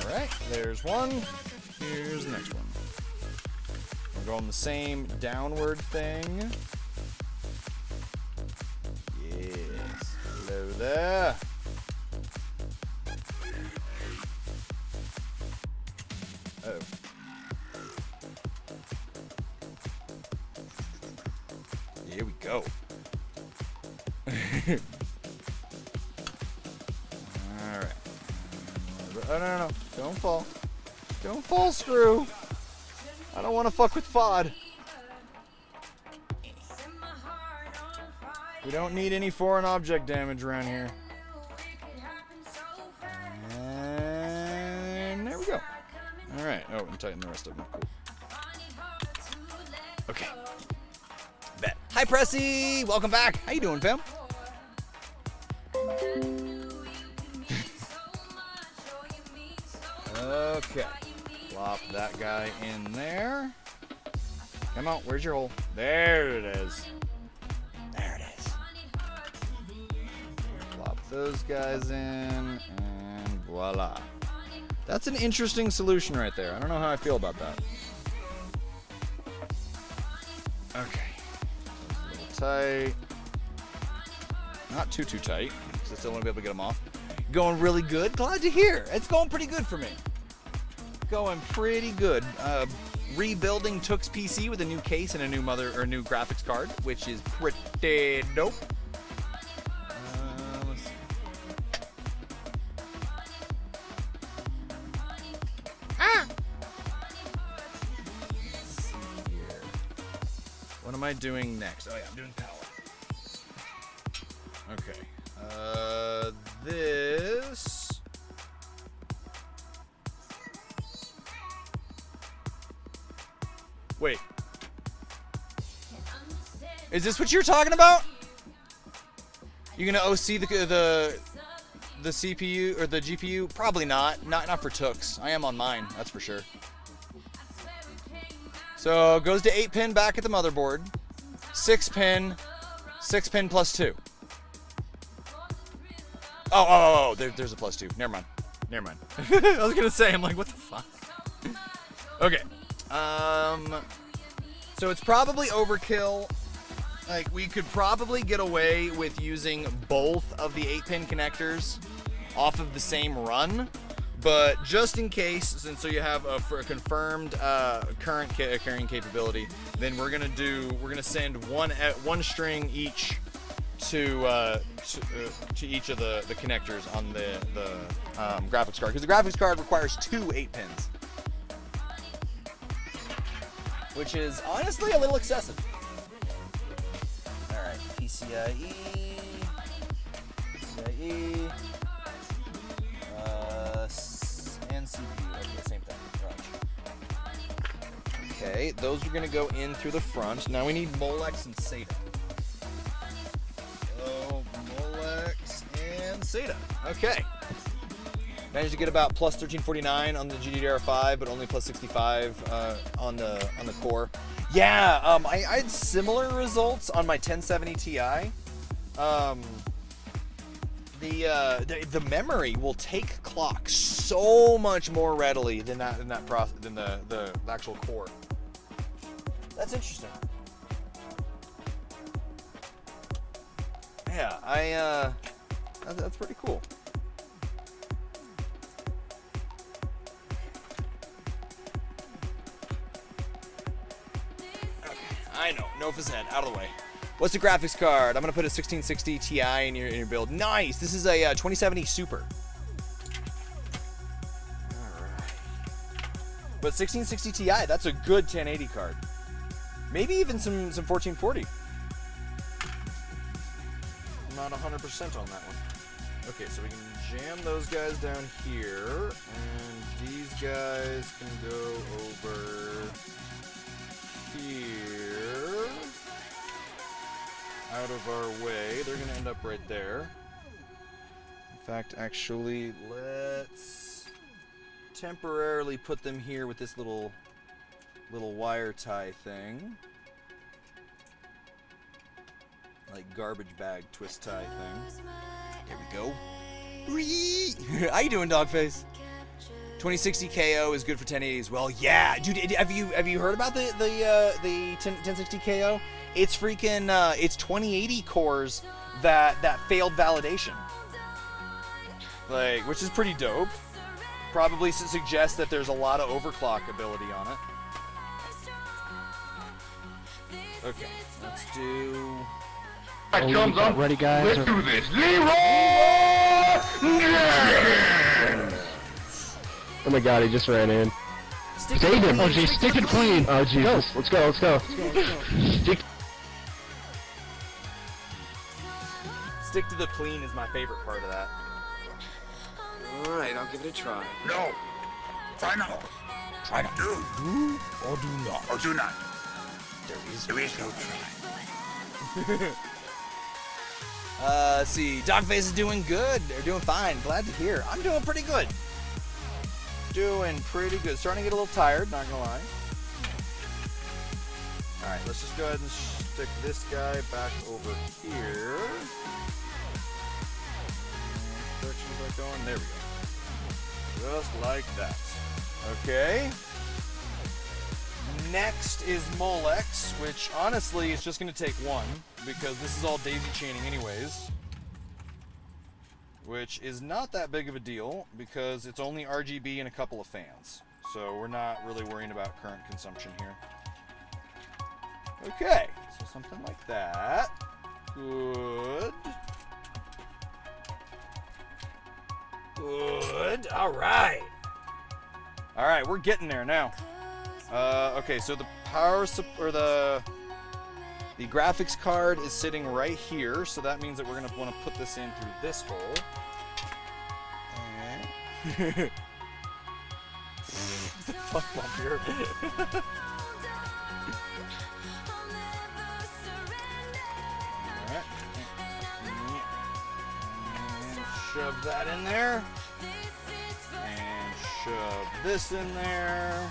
Alright, there's one. Here's the next one. We're going the same downward thing. Yes. Hello there. Oh. Here we go. Alright. Oh, no. Don't fall. Don't fall, Screw. I don't want to fuck with FOD. We don't need any foreign object damage around here. And there we go. Alright. Oh, and tighten the rest of them. Cool. Okay. Bet. Hi, Pressy! Welcome back. How you doing, fam? Okay. Plop that guy in there. Come on, where's your hole? There it is. There it is. Plop those guys in, and voila. That's an interesting solution right there. I don't know how I feel about that. Okay. A little tight. Not too tight, because I still want to be able to get them off. Going really good. Glad to hear. It's going pretty good for me. Going pretty good. Rebuilding TheFoolTook's PC with a new case and a new new graphics card, which is pretty dope. Let's see. Let's see here. What am I doing next? Oh yeah, I'm doing power. Okay. This. Wait. Is this what you're talking about? You're gonna OC the CPU or the GPU? Probably not. Not for TheFoolTook's. I am on mine. That's for sure. So it goes to 8-pin back at the motherboard. 6-pin. 6-pin plus 2. Oh, there's a plus 2. Never mind. I was gonna say, I'm like, what the fuck? Okay. So it's probably overkill. Like, we could probably get away with using both of the 8-pin connectors off of the same run, but just in case, since so you have for a confirmed current carrying capability, then we're gonna send one string each to each of the connectors on the graphics card, because the graphics card requires 2 8-pins. which is honestly a little excessive. All right, PCIe, and CPU. Okay, same thing. Right. Okay, those are gonna go in through the front. Now we need Molex and SATA. So Molex and SATA. Okay. Managed to get about plus 1349 on the GDDR5, but only plus 65 on the core. Yeah, I had similar results on my 1070 Ti. The memory will take clock so much more readily than the actual core. That's interesting. Yeah, that's pretty cool. Okay, I know. Nofa's head out of the way. What's the graphics card? I'm gonna put a 1660 Ti in your build. Nice. This is a 2070 Super. All right. But 1660 Ti, that's a good 1080 card. Maybe even some 1440. I'm not 100% on that one. Okay, so we can jam those guys down here, and these guys can go over here. Out of our way. They're gonna end up right there. In fact, actually, let's temporarily put them here with this little wire tie thing. Like garbage bag twist tie thing. There we go. Whee! How you doing, Dogface? 2060 KO is good for 1080 as well. Yeah, dude. Have you heard about the 1060 KO? It's freaking it's 2080 cores that failed validation. Like, which is pretty dope. Probably suggests that there's a lot of overclock ability on it. Okay, let's do. Ready, guys? Let's do this. Leroy! Oh my god, he just ran in. Save him! Oh jeez, stick it clean! Oh Jesus, let's go. Stick to the clean is my favorite part of that. Alright, I'll give it a try. No. Try not. Try not. Do. Or do not. Or do not. There is no try. Let's see. Dogface is doing good. They're doing fine. Glad to hear. I'm doing pretty good. Doing pretty good. Starting to get a little tired, not gonna lie. Alright, let's just go ahead and stick this guy back over here. Directions are going. There we go. Just like that. Okay. Next is Molex, which honestly is just going to take one because this is all daisy chaining anyways. Which is not that big of a deal because it's only RGB and a couple of fans. So we're not really worrying about current consumption here. Okay, so something like that. Good. Good. All right. All right, we're getting there now. Okay, so the the graphics card is sitting right here, so that means that we're gonna want to put this in through this hole. Okay. Fuck my beard. Alright. And shove that in there. And shove this in there.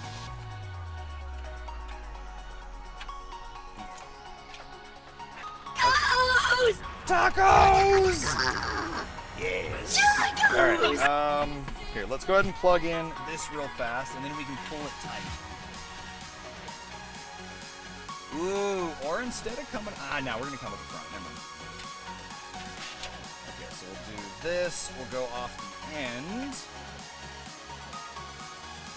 Tacos! Yes! Alright, here, let's go ahead and plug in this real fast, and then we can pull it tight. Ooh, or instead of coming... no, we're going to come with the front, never mind. Okay, so we'll do this, we'll go off the end.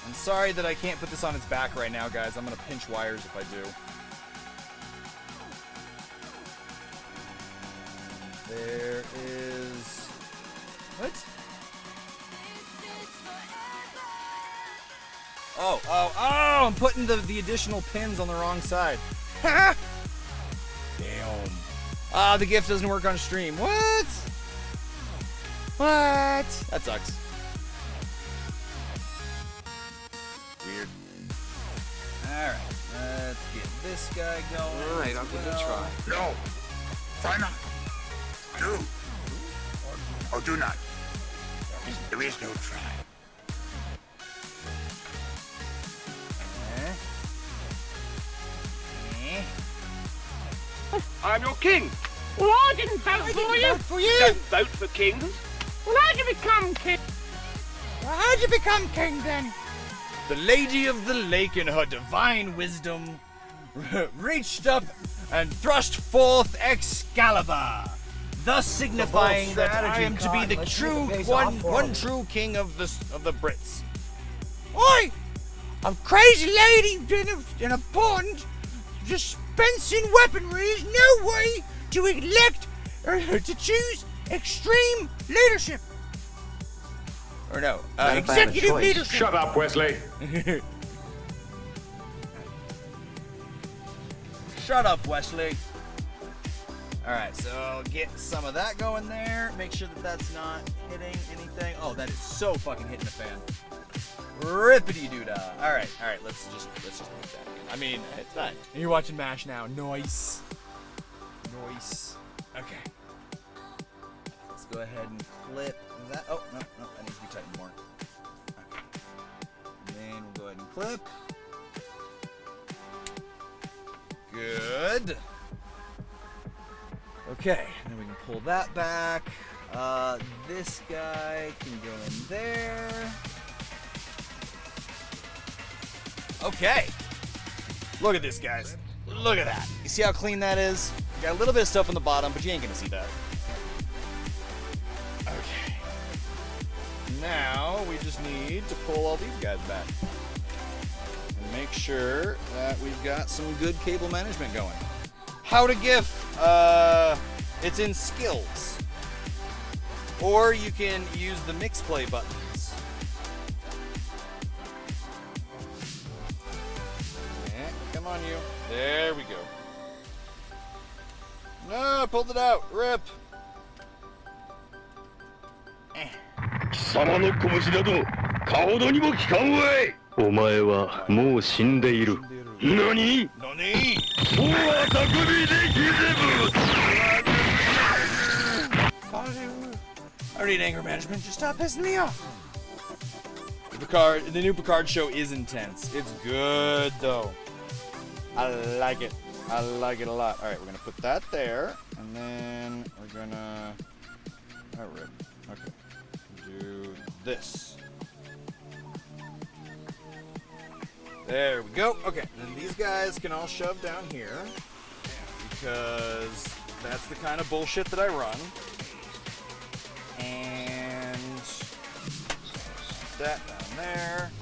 I'm sorry that I can't put this on its back right now, guys. I'm going to pinch wires if I do. There is... What? Oh, I'm putting the additional pins on the wrong side. Damn. Ah, the gift doesn't work on stream. What? What? That sucks. Weird. Alright, let's get this guy going. Alright, I'll give it a try. No. Try not. Do. Or do not. There is no try. I'm your king. Well, I didn't vote for you. Don't vote for kings. Well, how'd you become king? Well, how'd you become king then? The Lady of the Lake in her divine wisdom reached up and thrust forth Excalibur, thus signifying that I am to be the true one true king of the Brits. Oi! A crazy lady in a pond dispensing weaponry is no way to elect or to choose extreme leadership. Or no, executive leadership. Shut up, Wesley. Shut up, Wesley. Alright, so I'll get some of that going there. Make sure that that's not hitting anything. Oh, that is so fucking hitting the fan. Rippity-doo-dah. Alright, let's just make that again. I mean, it's fine. You're watching MASH now. Nice. Nice. Okay. Let's go ahead and clip that. Oh, no, that needs to be tightened more. Okay. And then we'll go ahead and clip. Good. Okay, and then we can pull that back. This guy can go in there. Okay. Look at this, guys. Look at that. You see how clean that is? Got a little bit of stuff on the bottom, but you ain't gonna see that. Okay. Now we just need to pull all these guys back. And make sure that we've got some good cable management going. How to GIF. It's in skills. Or you can use the mix play buttons. Yeah, come on you. There we go. No, I pulled it out. Rip. 貴様の拳など顔どにも効かんわい。お前はもう死んでいる。何？Nani? そうは匠できぜぶ。 I need anger management. Just stop pissing me off. The new Picard show is intense. It's good though. I like it. I like it a lot. All right, we're gonna put that there, and then we're gonna. Oh, rip. Okay. Do this. There we go. Okay, then these guys can all shove down here because that's the kind of bullshit that I run. And that down there.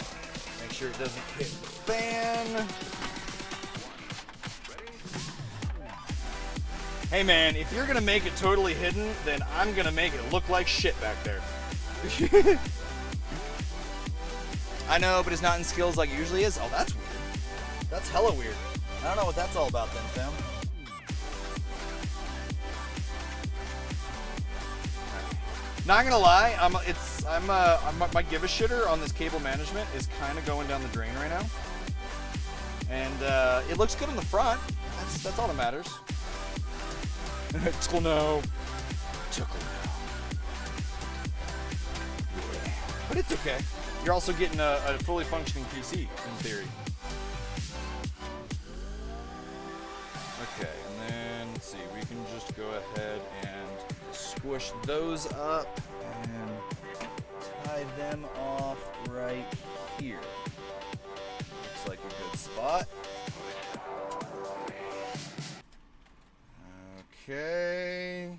Make sure it doesn't hit the fan. Hey man, if you're gonna make it totally hidden, then I'm gonna make it look like shit back there. I know, but it's not in skills like it usually is. Oh, that's weird. That's hella weird. I don't know what that's all about then, fam. Not gonna lie, my give a shitter on this cable management is kind of going down the drain right now, and it looks good on the front. That's all that matters. Tickle no. Tickle no. Yeah. But it's okay. You're also getting a fully functioning PC, in theory. Okay, and then, let's see, we can just go ahead and squish those up and tie them off right here. Looks like a good spot. Okay.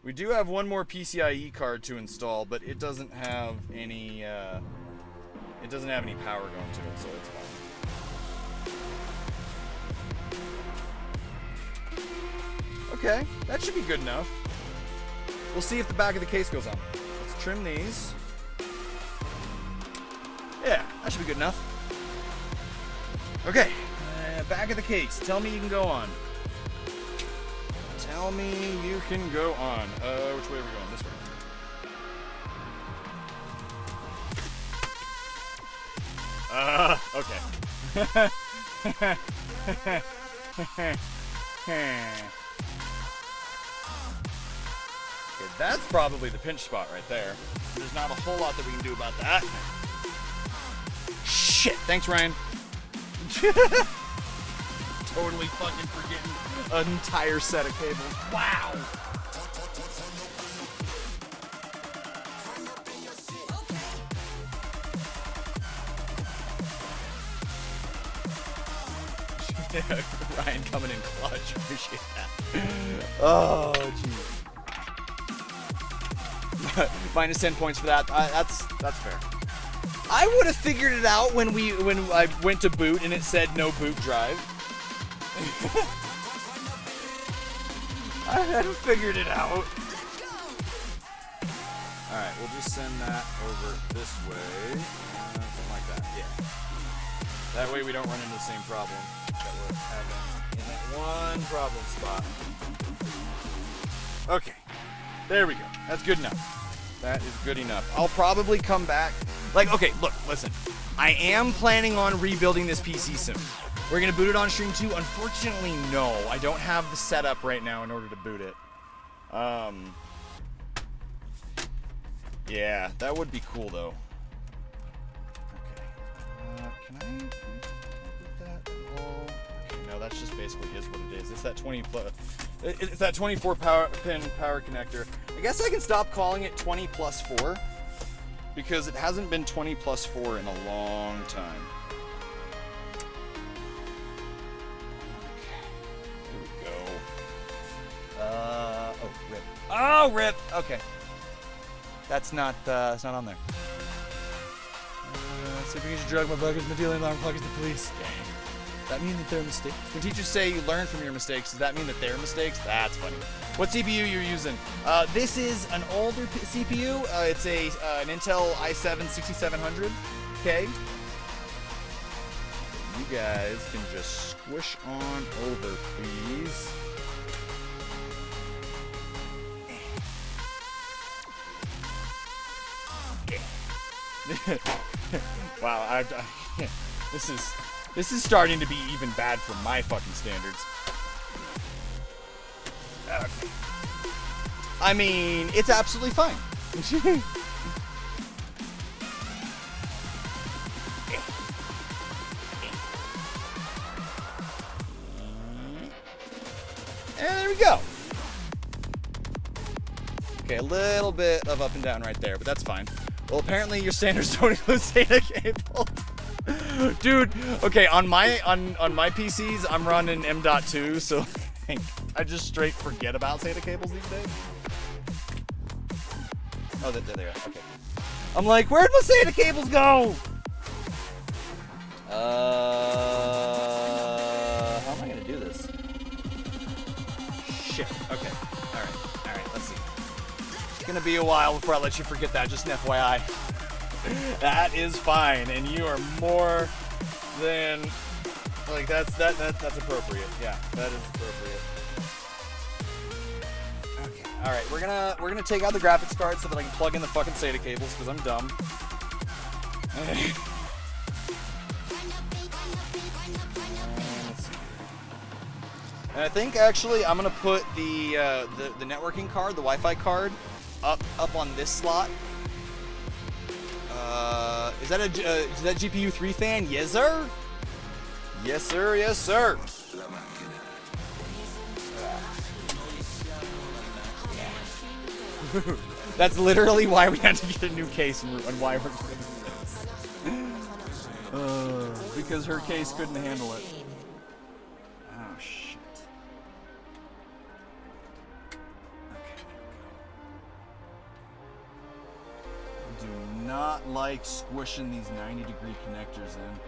We do have one more PCIe card to install, but it doesn't have any power going to it, so it's fine. Okay, that should be good enough. We'll see if the back of the case goes on. Let's trim these. Yeah, that should be good enough. Okay, back of the case. Tell me you can go on. Tell me you can go on. Which way are we going? This way. Okay. Okay, that's probably the pinch spot right there. There's not a whole lot that we can do about that. Shit! Thanks, Ryan. Totally fucking forgetting an entire set of cables. Wow! Ryan coming in clutch. Appreciate that. Oh, jeez. Minus 10 points for that. That's fair. I would have figured it out when I went to boot and it said no boot drive. I had figured it out. Alright, we'll just send that over this way. Something like that, yeah. That way we don't run into the same problem that we're having in that one problem spot. Okay, there we go. That's good enough. That is good enough. I'll probably come back. Like, okay, look, listen. I am planning on rebuilding this PC soon. We're going to boot it on stream too. Unfortunately, no. I don't have the setup right now in order to boot it. Yeah, that would be cool, though. Okay. Can I boot that at all? Okay, no, that's just basically is what it is. It's that 24 pin power connector. I guess I can stop calling it 20 plus 4 because it hasn't been 20 plus 4 in a long time. Oh, rip. Oh, rip. Okay. That's not on there. See if we can just drug my buggers, Medallion alarm clock is the police. Does that mean that they're mistakes? When teachers say you learn from your mistakes, does that mean that they're mistakes? That's funny. What CPU you're using? This is an older CPU. It's an Intel i7-6700. Okay. You guys can just squish on over, please. Wow, this is starting to be even bad for my fucking standards. Okay. I mean, it's absolutely fine. And there we go. Okay, a little bit of up and down right there, but that's fine. Well, apparently your standards don't include SATA cables. Dude, okay, on my PCs, I'm running M.2, so I just straight forget about SATA cables these days. Oh, there they are. Okay. I'm like, where'd my SATA cables go? How am I gonna do this? Shit. Okay. All right. Let's see. It's gonna be a while before I let you forget that. Just an FYI. That is fine, and you are more than like that's appropriate. Yeah, that is appropriate. Okay. All right, we're gonna take out the graphics card so that I can plug in the fucking SATA cables because I'm dumb. And I think actually I'm gonna put the networking card, the Wi-Fi card, up on this slot. Is that GPU 3 fan? Yes, sir. Yes, sir. Yes, sir. That's literally why we had to get a new case and why we're doing this. Because her case couldn't handle it. Oh shit. Do not like squishing these 90-degree connectors in.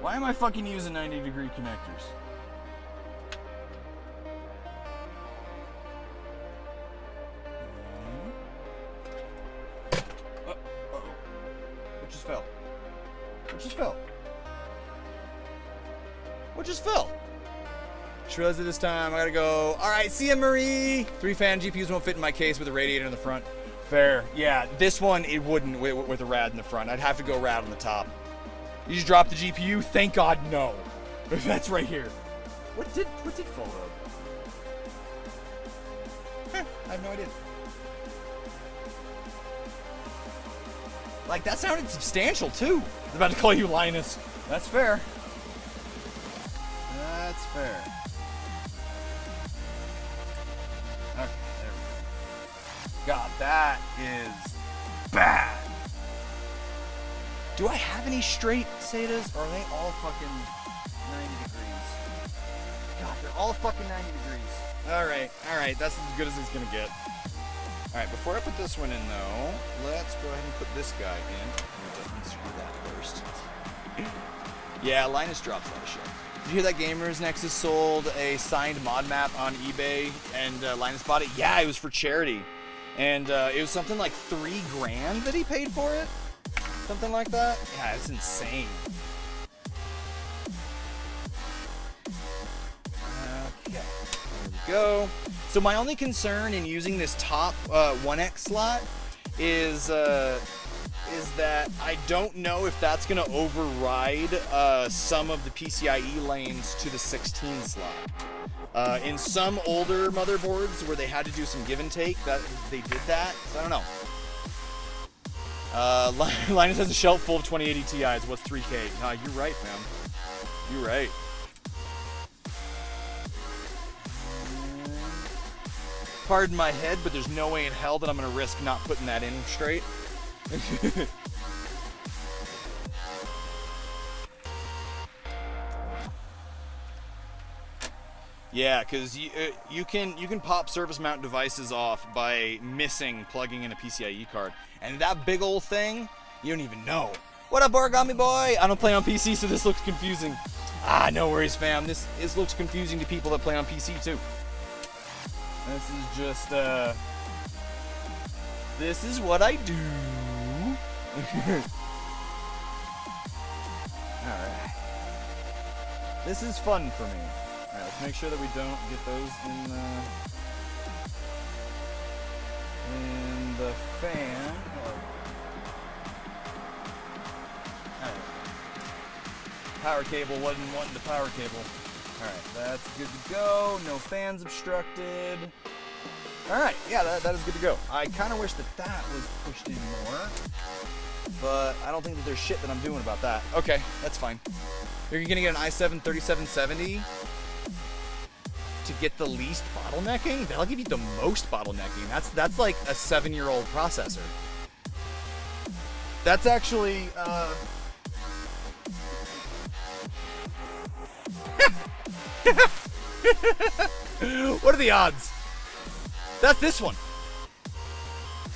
Why am I fucking using 90-degree connectors? Uh-oh. It just fell. fill. Just realized that this time I gotta go. All right, see ya, Marie. 3 fan GPUs won't fit in my case with a radiator in the front. Fair. Yeah, this one, it wouldn't with a rad in the front. I'd have to go rad on the top. You just dropped the GPU? Thank God, no. That's right here. What did fall up? Huh, I have no idea. Like, that sounded substantial, too. I was about to call you Linus. That's fair. That's fair. Okay, there we go. God, that is bad. Do I have any straight SATAs, or are they all fucking 90 degrees? God, they're all fucking 90 degrees. Alright, that's as good as it's gonna get. Alright, before I put this one in though, let's go ahead and put this guy in. Let's screw that first. Yeah, Linus drops a lot of shit. Did you hear that Gamers Nexus sold a signed mod map on eBay and Linus bought it? Yeah, it was for charity. And it was something like $3 grand that he paid for it. Something like that? Yeah, it's insane. Okay, there we go. So my only concern in using this top 1X slot is that I don't know if that's going to override some of the PCIe lanes to the 16 slot. In some older motherboards where they had to do some give and take, that they did that. So I don't know. Linus has a shelf full of 2080 Ti's. What's 3K? Nah, you're right, fam. You're right. Pardon my head, but there's no way in hell that I'm gonna risk not putting that in straight. Yeah, because you can pop surface mount devices off by missing plugging in a PCIe card, and that big old thing, you don't even know. What up, Origami Boy? I don't play on PC, so this looks confusing. Ah, no worries, fam. This looks confusing to people that play on PC too. This is just this is what I do. All right. This is fun for me. All right, let's make sure that we don't get those in the fan. All right. Power cable wasn't wanting the power cable. All right, that's good to go. No fans obstructed. All right, yeah, that is good to go. I kind of wish that was pushed in more, but I don't think that there's shit that I'm doing about that. Okay, that's fine. You're gonna get an i7 3770 to get the least bottlenecking? That'll give you the most bottlenecking. That's like a 7-year-old processor. That's actually what are the odds? That's this one.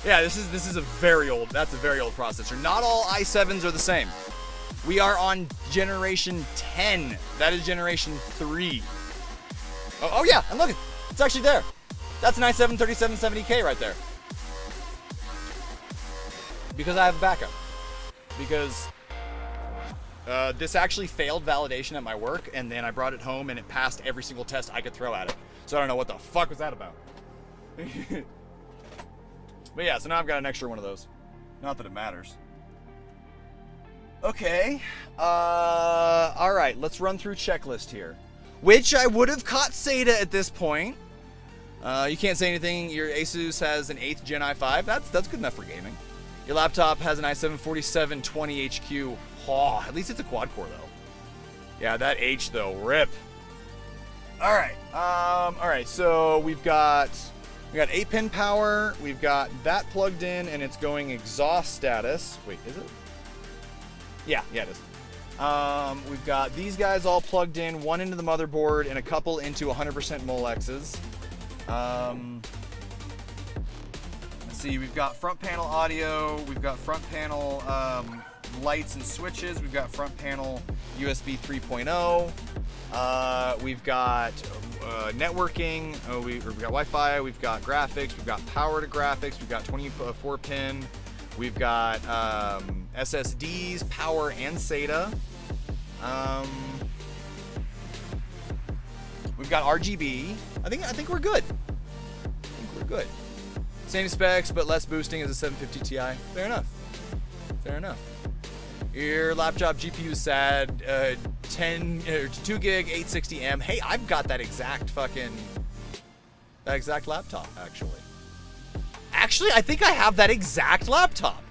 Yeah, this is a very old. That's a very old processor. Not all i7s are the same. We are on generation 10. That is generation 3. Oh yeah, and look, it's actually there. That's an i7 3770K right there. Because I have a backup. Because this actually failed validation at my work, and then I brought it home and it passed every single test I could throw at it. So I don't know what the fuck was that about. But yeah, so now I've got an extra one of those. Not that it matters. Okay. Alright, let's run through checklist here. Which I would have caught SATA at this point. You can't say anything. Your Asus has an 8th Gen i5. That's good enough for gaming. Your laptop has an i7 4720 HQ. Oh, at least it's a quad core though. Yeah, that H though, rip. All right, so we got 8-pin power. We've got that plugged in and it's going exhaust status. Wait, is it? Yeah, it is. We've got these guys all plugged in, one into the motherboard and a couple into 100% Molexes. Let's see, we've got front panel audio, we've got front panel lights and switches, we've got front panel USB 3.0, we've got networking, we've got Wi-Fi, we've got graphics, we've got power to graphics, we've got 24 pin, we've got SSDs, power, and SATA. We've got RGB. I think we're good. I think we're good. Same specs, but less boosting as a 750 Ti. Fair enough. Fair enough. Your laptop GPU is sad. 2 gig, 860M. Hey, I've got that exact laptop, actually. Actually, I think I have that exact laptop.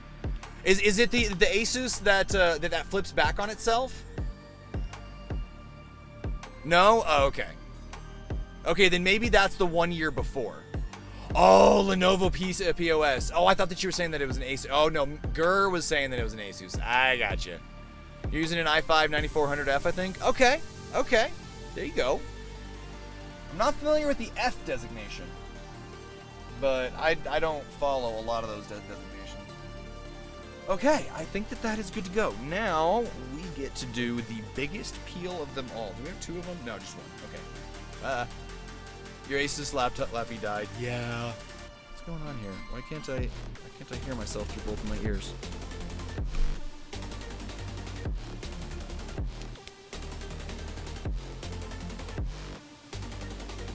Is it the Asus that flips back on itself? No? Oh, okay. Okay, then maybe that's the 1 year before. Oh, Lenovo POS. Oh, I thought that you were saying that it was an Asus. Oh, no. Gurr was saying that it was an Asus. I gotcha. You're using an i5-9400F, I think? Okay. Okay. There you go. I'm not familiar with the F designation, but I don't follow a lot of those designations. Okay, I think that is good to go. Now, we get to do the biggest peel of them all. Do we have 2 of them? No, just 1. Okay. Your Asus lappy died. Yeah. What's going on here? Why can't I hear myself through both of my ears?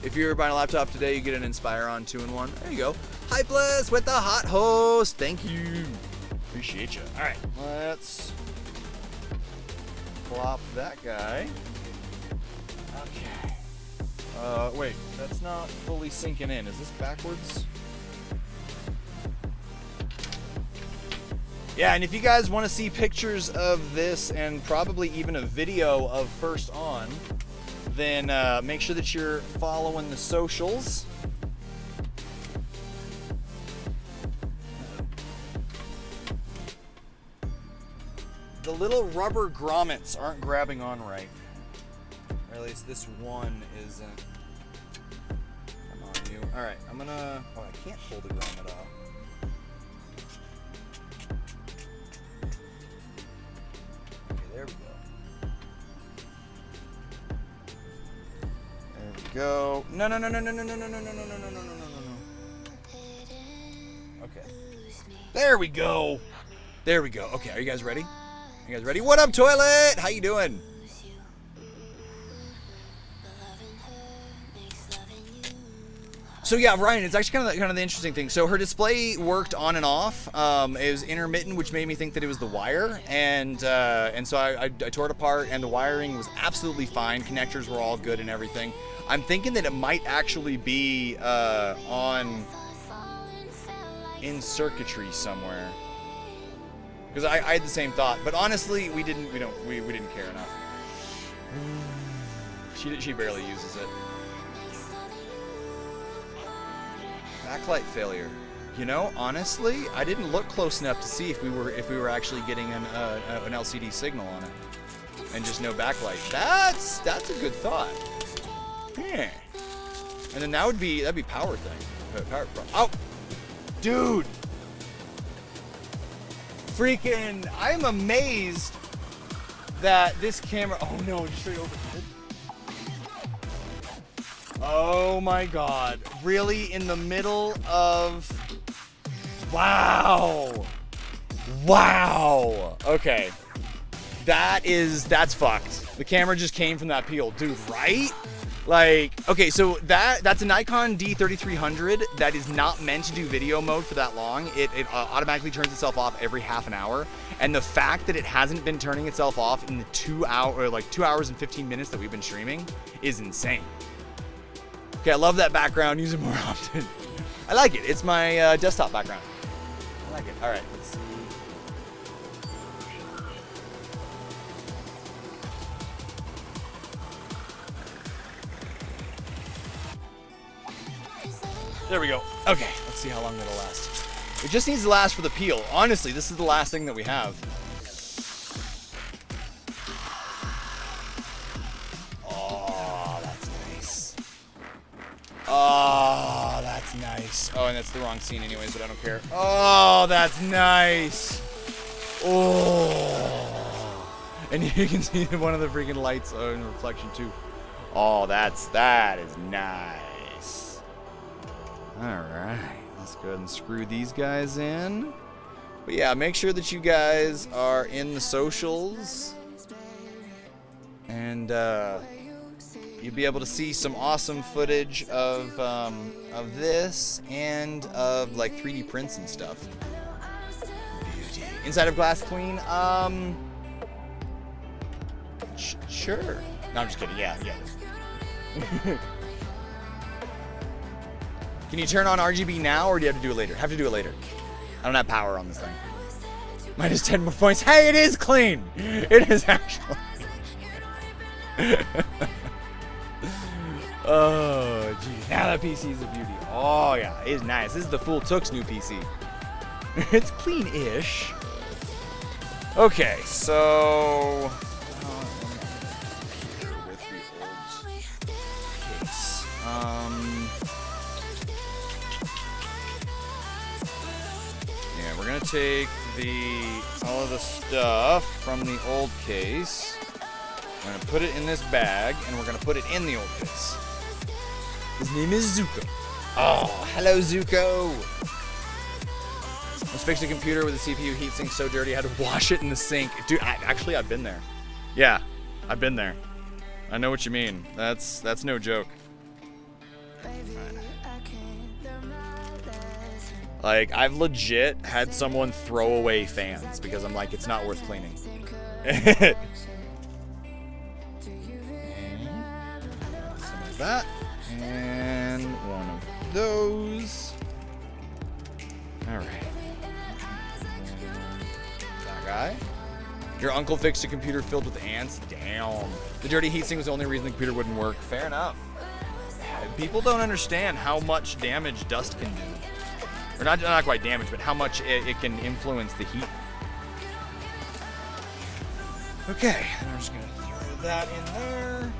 If you're buying a laptop today, you get an Inspiron 2-in-1. There you go. Hypeless with the hot host. Thank you. Appreciate you. All right, let's plop that guy. Okay. Wait, that's not fully sinking in. Is this backwards? Yeah, and if you guys want to see pictures of this and probably even a video of First On, then make sure that you're following the socials. The little rubber grommets aren't grabbing on right. Or at least this one isn't. Come on, you. Alright, I'm gonna... Oh, I can't pull the grommet off. Okay, there we go. There we go. No. Okay. There we go. There we go. Okay, are you guys ready? You guys ready? What up, Toilet? How you doing? So yeah, Ryan, it's actually kind of the interesting thing. So her display worked on and off. It was intermittent, which made me think that it was the wire, and so I tore it apart, and the wiring was absolutely fine. Connectors were all good and everything. I'm thinking that it might actually be in circuitry somewhere, because I had the same thought. But honestly, we didn't care enough. She barely uses it. Backlight failure. You know, honestly, I didn't look close enough to see if we were actually getting an LCD signal on it, and just no backlight. That's a good thought. Yeah. And then that'd be power thing. Oh, dude. Freaking! I'm amazed that this camera. Oh no! Just straight overhead. Oh my God! Really, in the middle of... Wow! Wow! Okay. That's fucked. The camera just came from that peel. Dude, right? Like, okay, so that's a Nikon D3300 that is not meant to do video mode for that long. It automatically turns itself off every half an hour. And the fact that it hasn't been turning itself off in the 2 hours and 15 minutes that we've been streaming is insane. Okay, I love that background. Use it more often. I like it. It's my desktop background. I like it. All right, let's see. There we go. Okay, let's see how long it'll last. It just needs to last for the peel. Honestly, this is the last thing that we have. Oh, that's nice. Oh, that's nice. Oh, and that's the wrong scene anyways, but I don't care. Oh, that's nice. Oh. And you can see one of the freaking lights in reflection too. Oh, that is nice. Alright, let's go ahead and screw these guys in. But yeah, make sure that you guys are in the socials. And, yeah, you'll be able to see some awesome footage of this and of like 3D prints and stuff. Beauty. Inside of Glass Queen, sure. No, I'm just kidding. Yeah. Can you turn on RGB now, or do you have to do it later? Have to do it later. I don't have power on this thing. Minus 10 more points. Hey, it is clean. It is actually. Oh, geez. Now that PC is a beauty. Oh, yeah. It is nice. This is the TheFoolTook's new PC. It's clean-ish. Okay, so... with the old case. Yeah, we're going to take all of the stuff from the old case. We're going to put it in this bag, and we're going to put it in the old case. His name is Zuko. Oh, hello, Zuko. Let's fix the computer with the CPU heatsink so dirty I had to wash it in the sink. Dude, actually, I've been there. Yeah, I've been there. I know what you mean. That's no joke. Like, I've legit had someone throw away fans because I'm like, it's not worth cleaning. Some of that. And one of those. Alright. That guy. Your uncle fixed a computer filled with ants? Damn. The dirty heatsink was the only reason the computer wouldn't work. Fair enough. People don't understand how much damage dust can do. Or not quite damage, but how much it can influence the heat. Okay, and I'm just gonna throw that in there.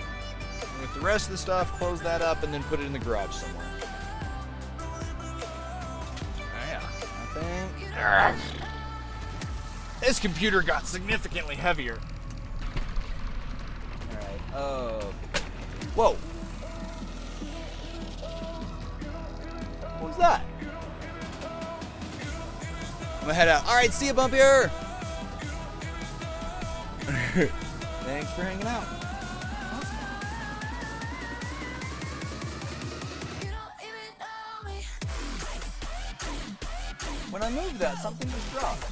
And with the rest of the stuff, close that up and then put it in the garage somewhere. Oh yeah, nothing. This computer got significantly heavier. Alright, oh. Whoa. What was that? I'm gonna head out. Alright, see ya, Bumpier! Thanks for hanging out. When I moved that, something just dropped.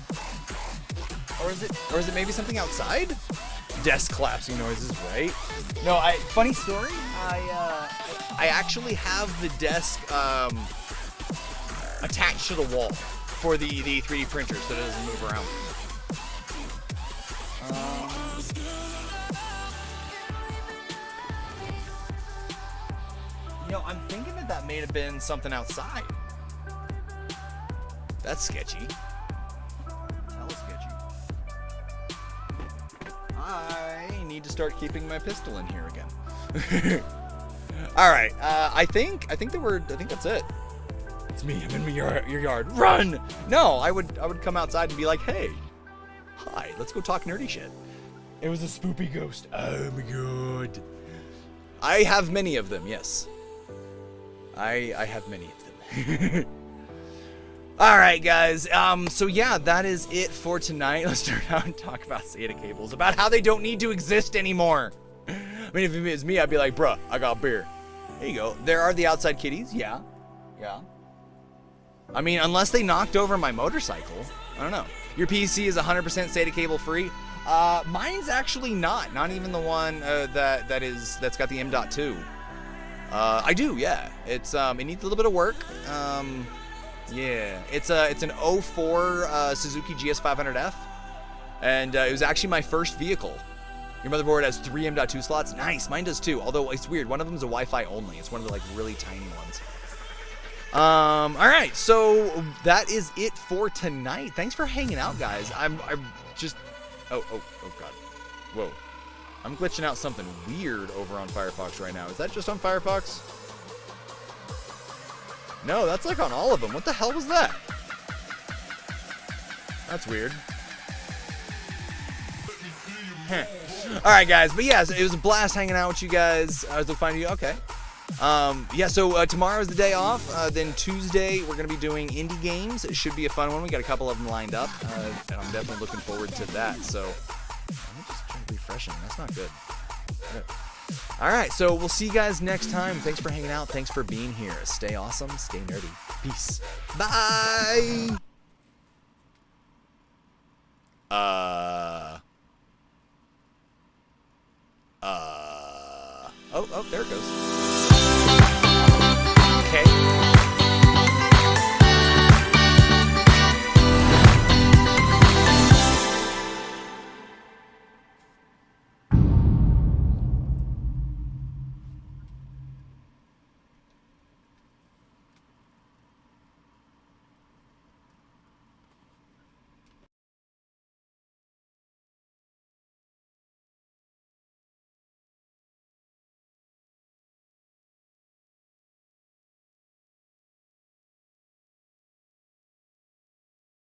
Or is it maybe something outside? Desk collapsing noises, right? No, funny story. I actually have the desk attached to the wall for the 3D printer so it doesn't move around. You know, I'm thinking that may have been something outside. That's sketchy. Hella sketchy. I need to start keeping my pistol in here again. All right. I think that's it. It's me. I'm in your yard. Run! No, I would come outside and be like, hey, hi, let's go talk nerdy shit. It was a spoopy ghost. Oh my god. I have many of them. Yes. I have many of them. All right, guys. So yeah, that is it for tonight. Let's turn out and talk about SATA cables, about how they don't need to exist anymore. I mean, if it was me, I'd be like, bruh, I got beer. There you go. There are the outside kitties. Yeah. I mean, unless they knocked over my motorcycle. I don't know. Your PC is 100% SATA cable free. Mine's actually not. Not even the one that's got the M.2. I do, yeah. It's it needs a little bit of work. Yeah, it's an 04 Suzuki GS500F, and it was actually my first vehicle. Your motherboard has 3 M.2 slots. Nice, mine does too. Although it's weird, one of them is a Wi-Fi only. It's one of the like really tiny ones. All right, so that is it for tonight. Thanks for hanging out, guys. I'm just oh god, whoa. I'm glitching out something weird over on Firefox right now. Is that just on Firefox? No, that's like on all of them. What the hell was that? That's weird. Alright, guys. But yeah, it was a blast hanging out with you guys. I was looking to find you. Okay. Yeah, so tomorrow is the day off. Then Tuesday, we're going to be doing indie games. It should be a fun one. We got a couple of them lined up. And I'm definitely looking forward to that. So, let me just try refreshing. That's not good. All right, so we'll see you guys next time. Thanks for hanging out. Thanks for being here. Stay awesome. Stay nerdy. Peace. Bye.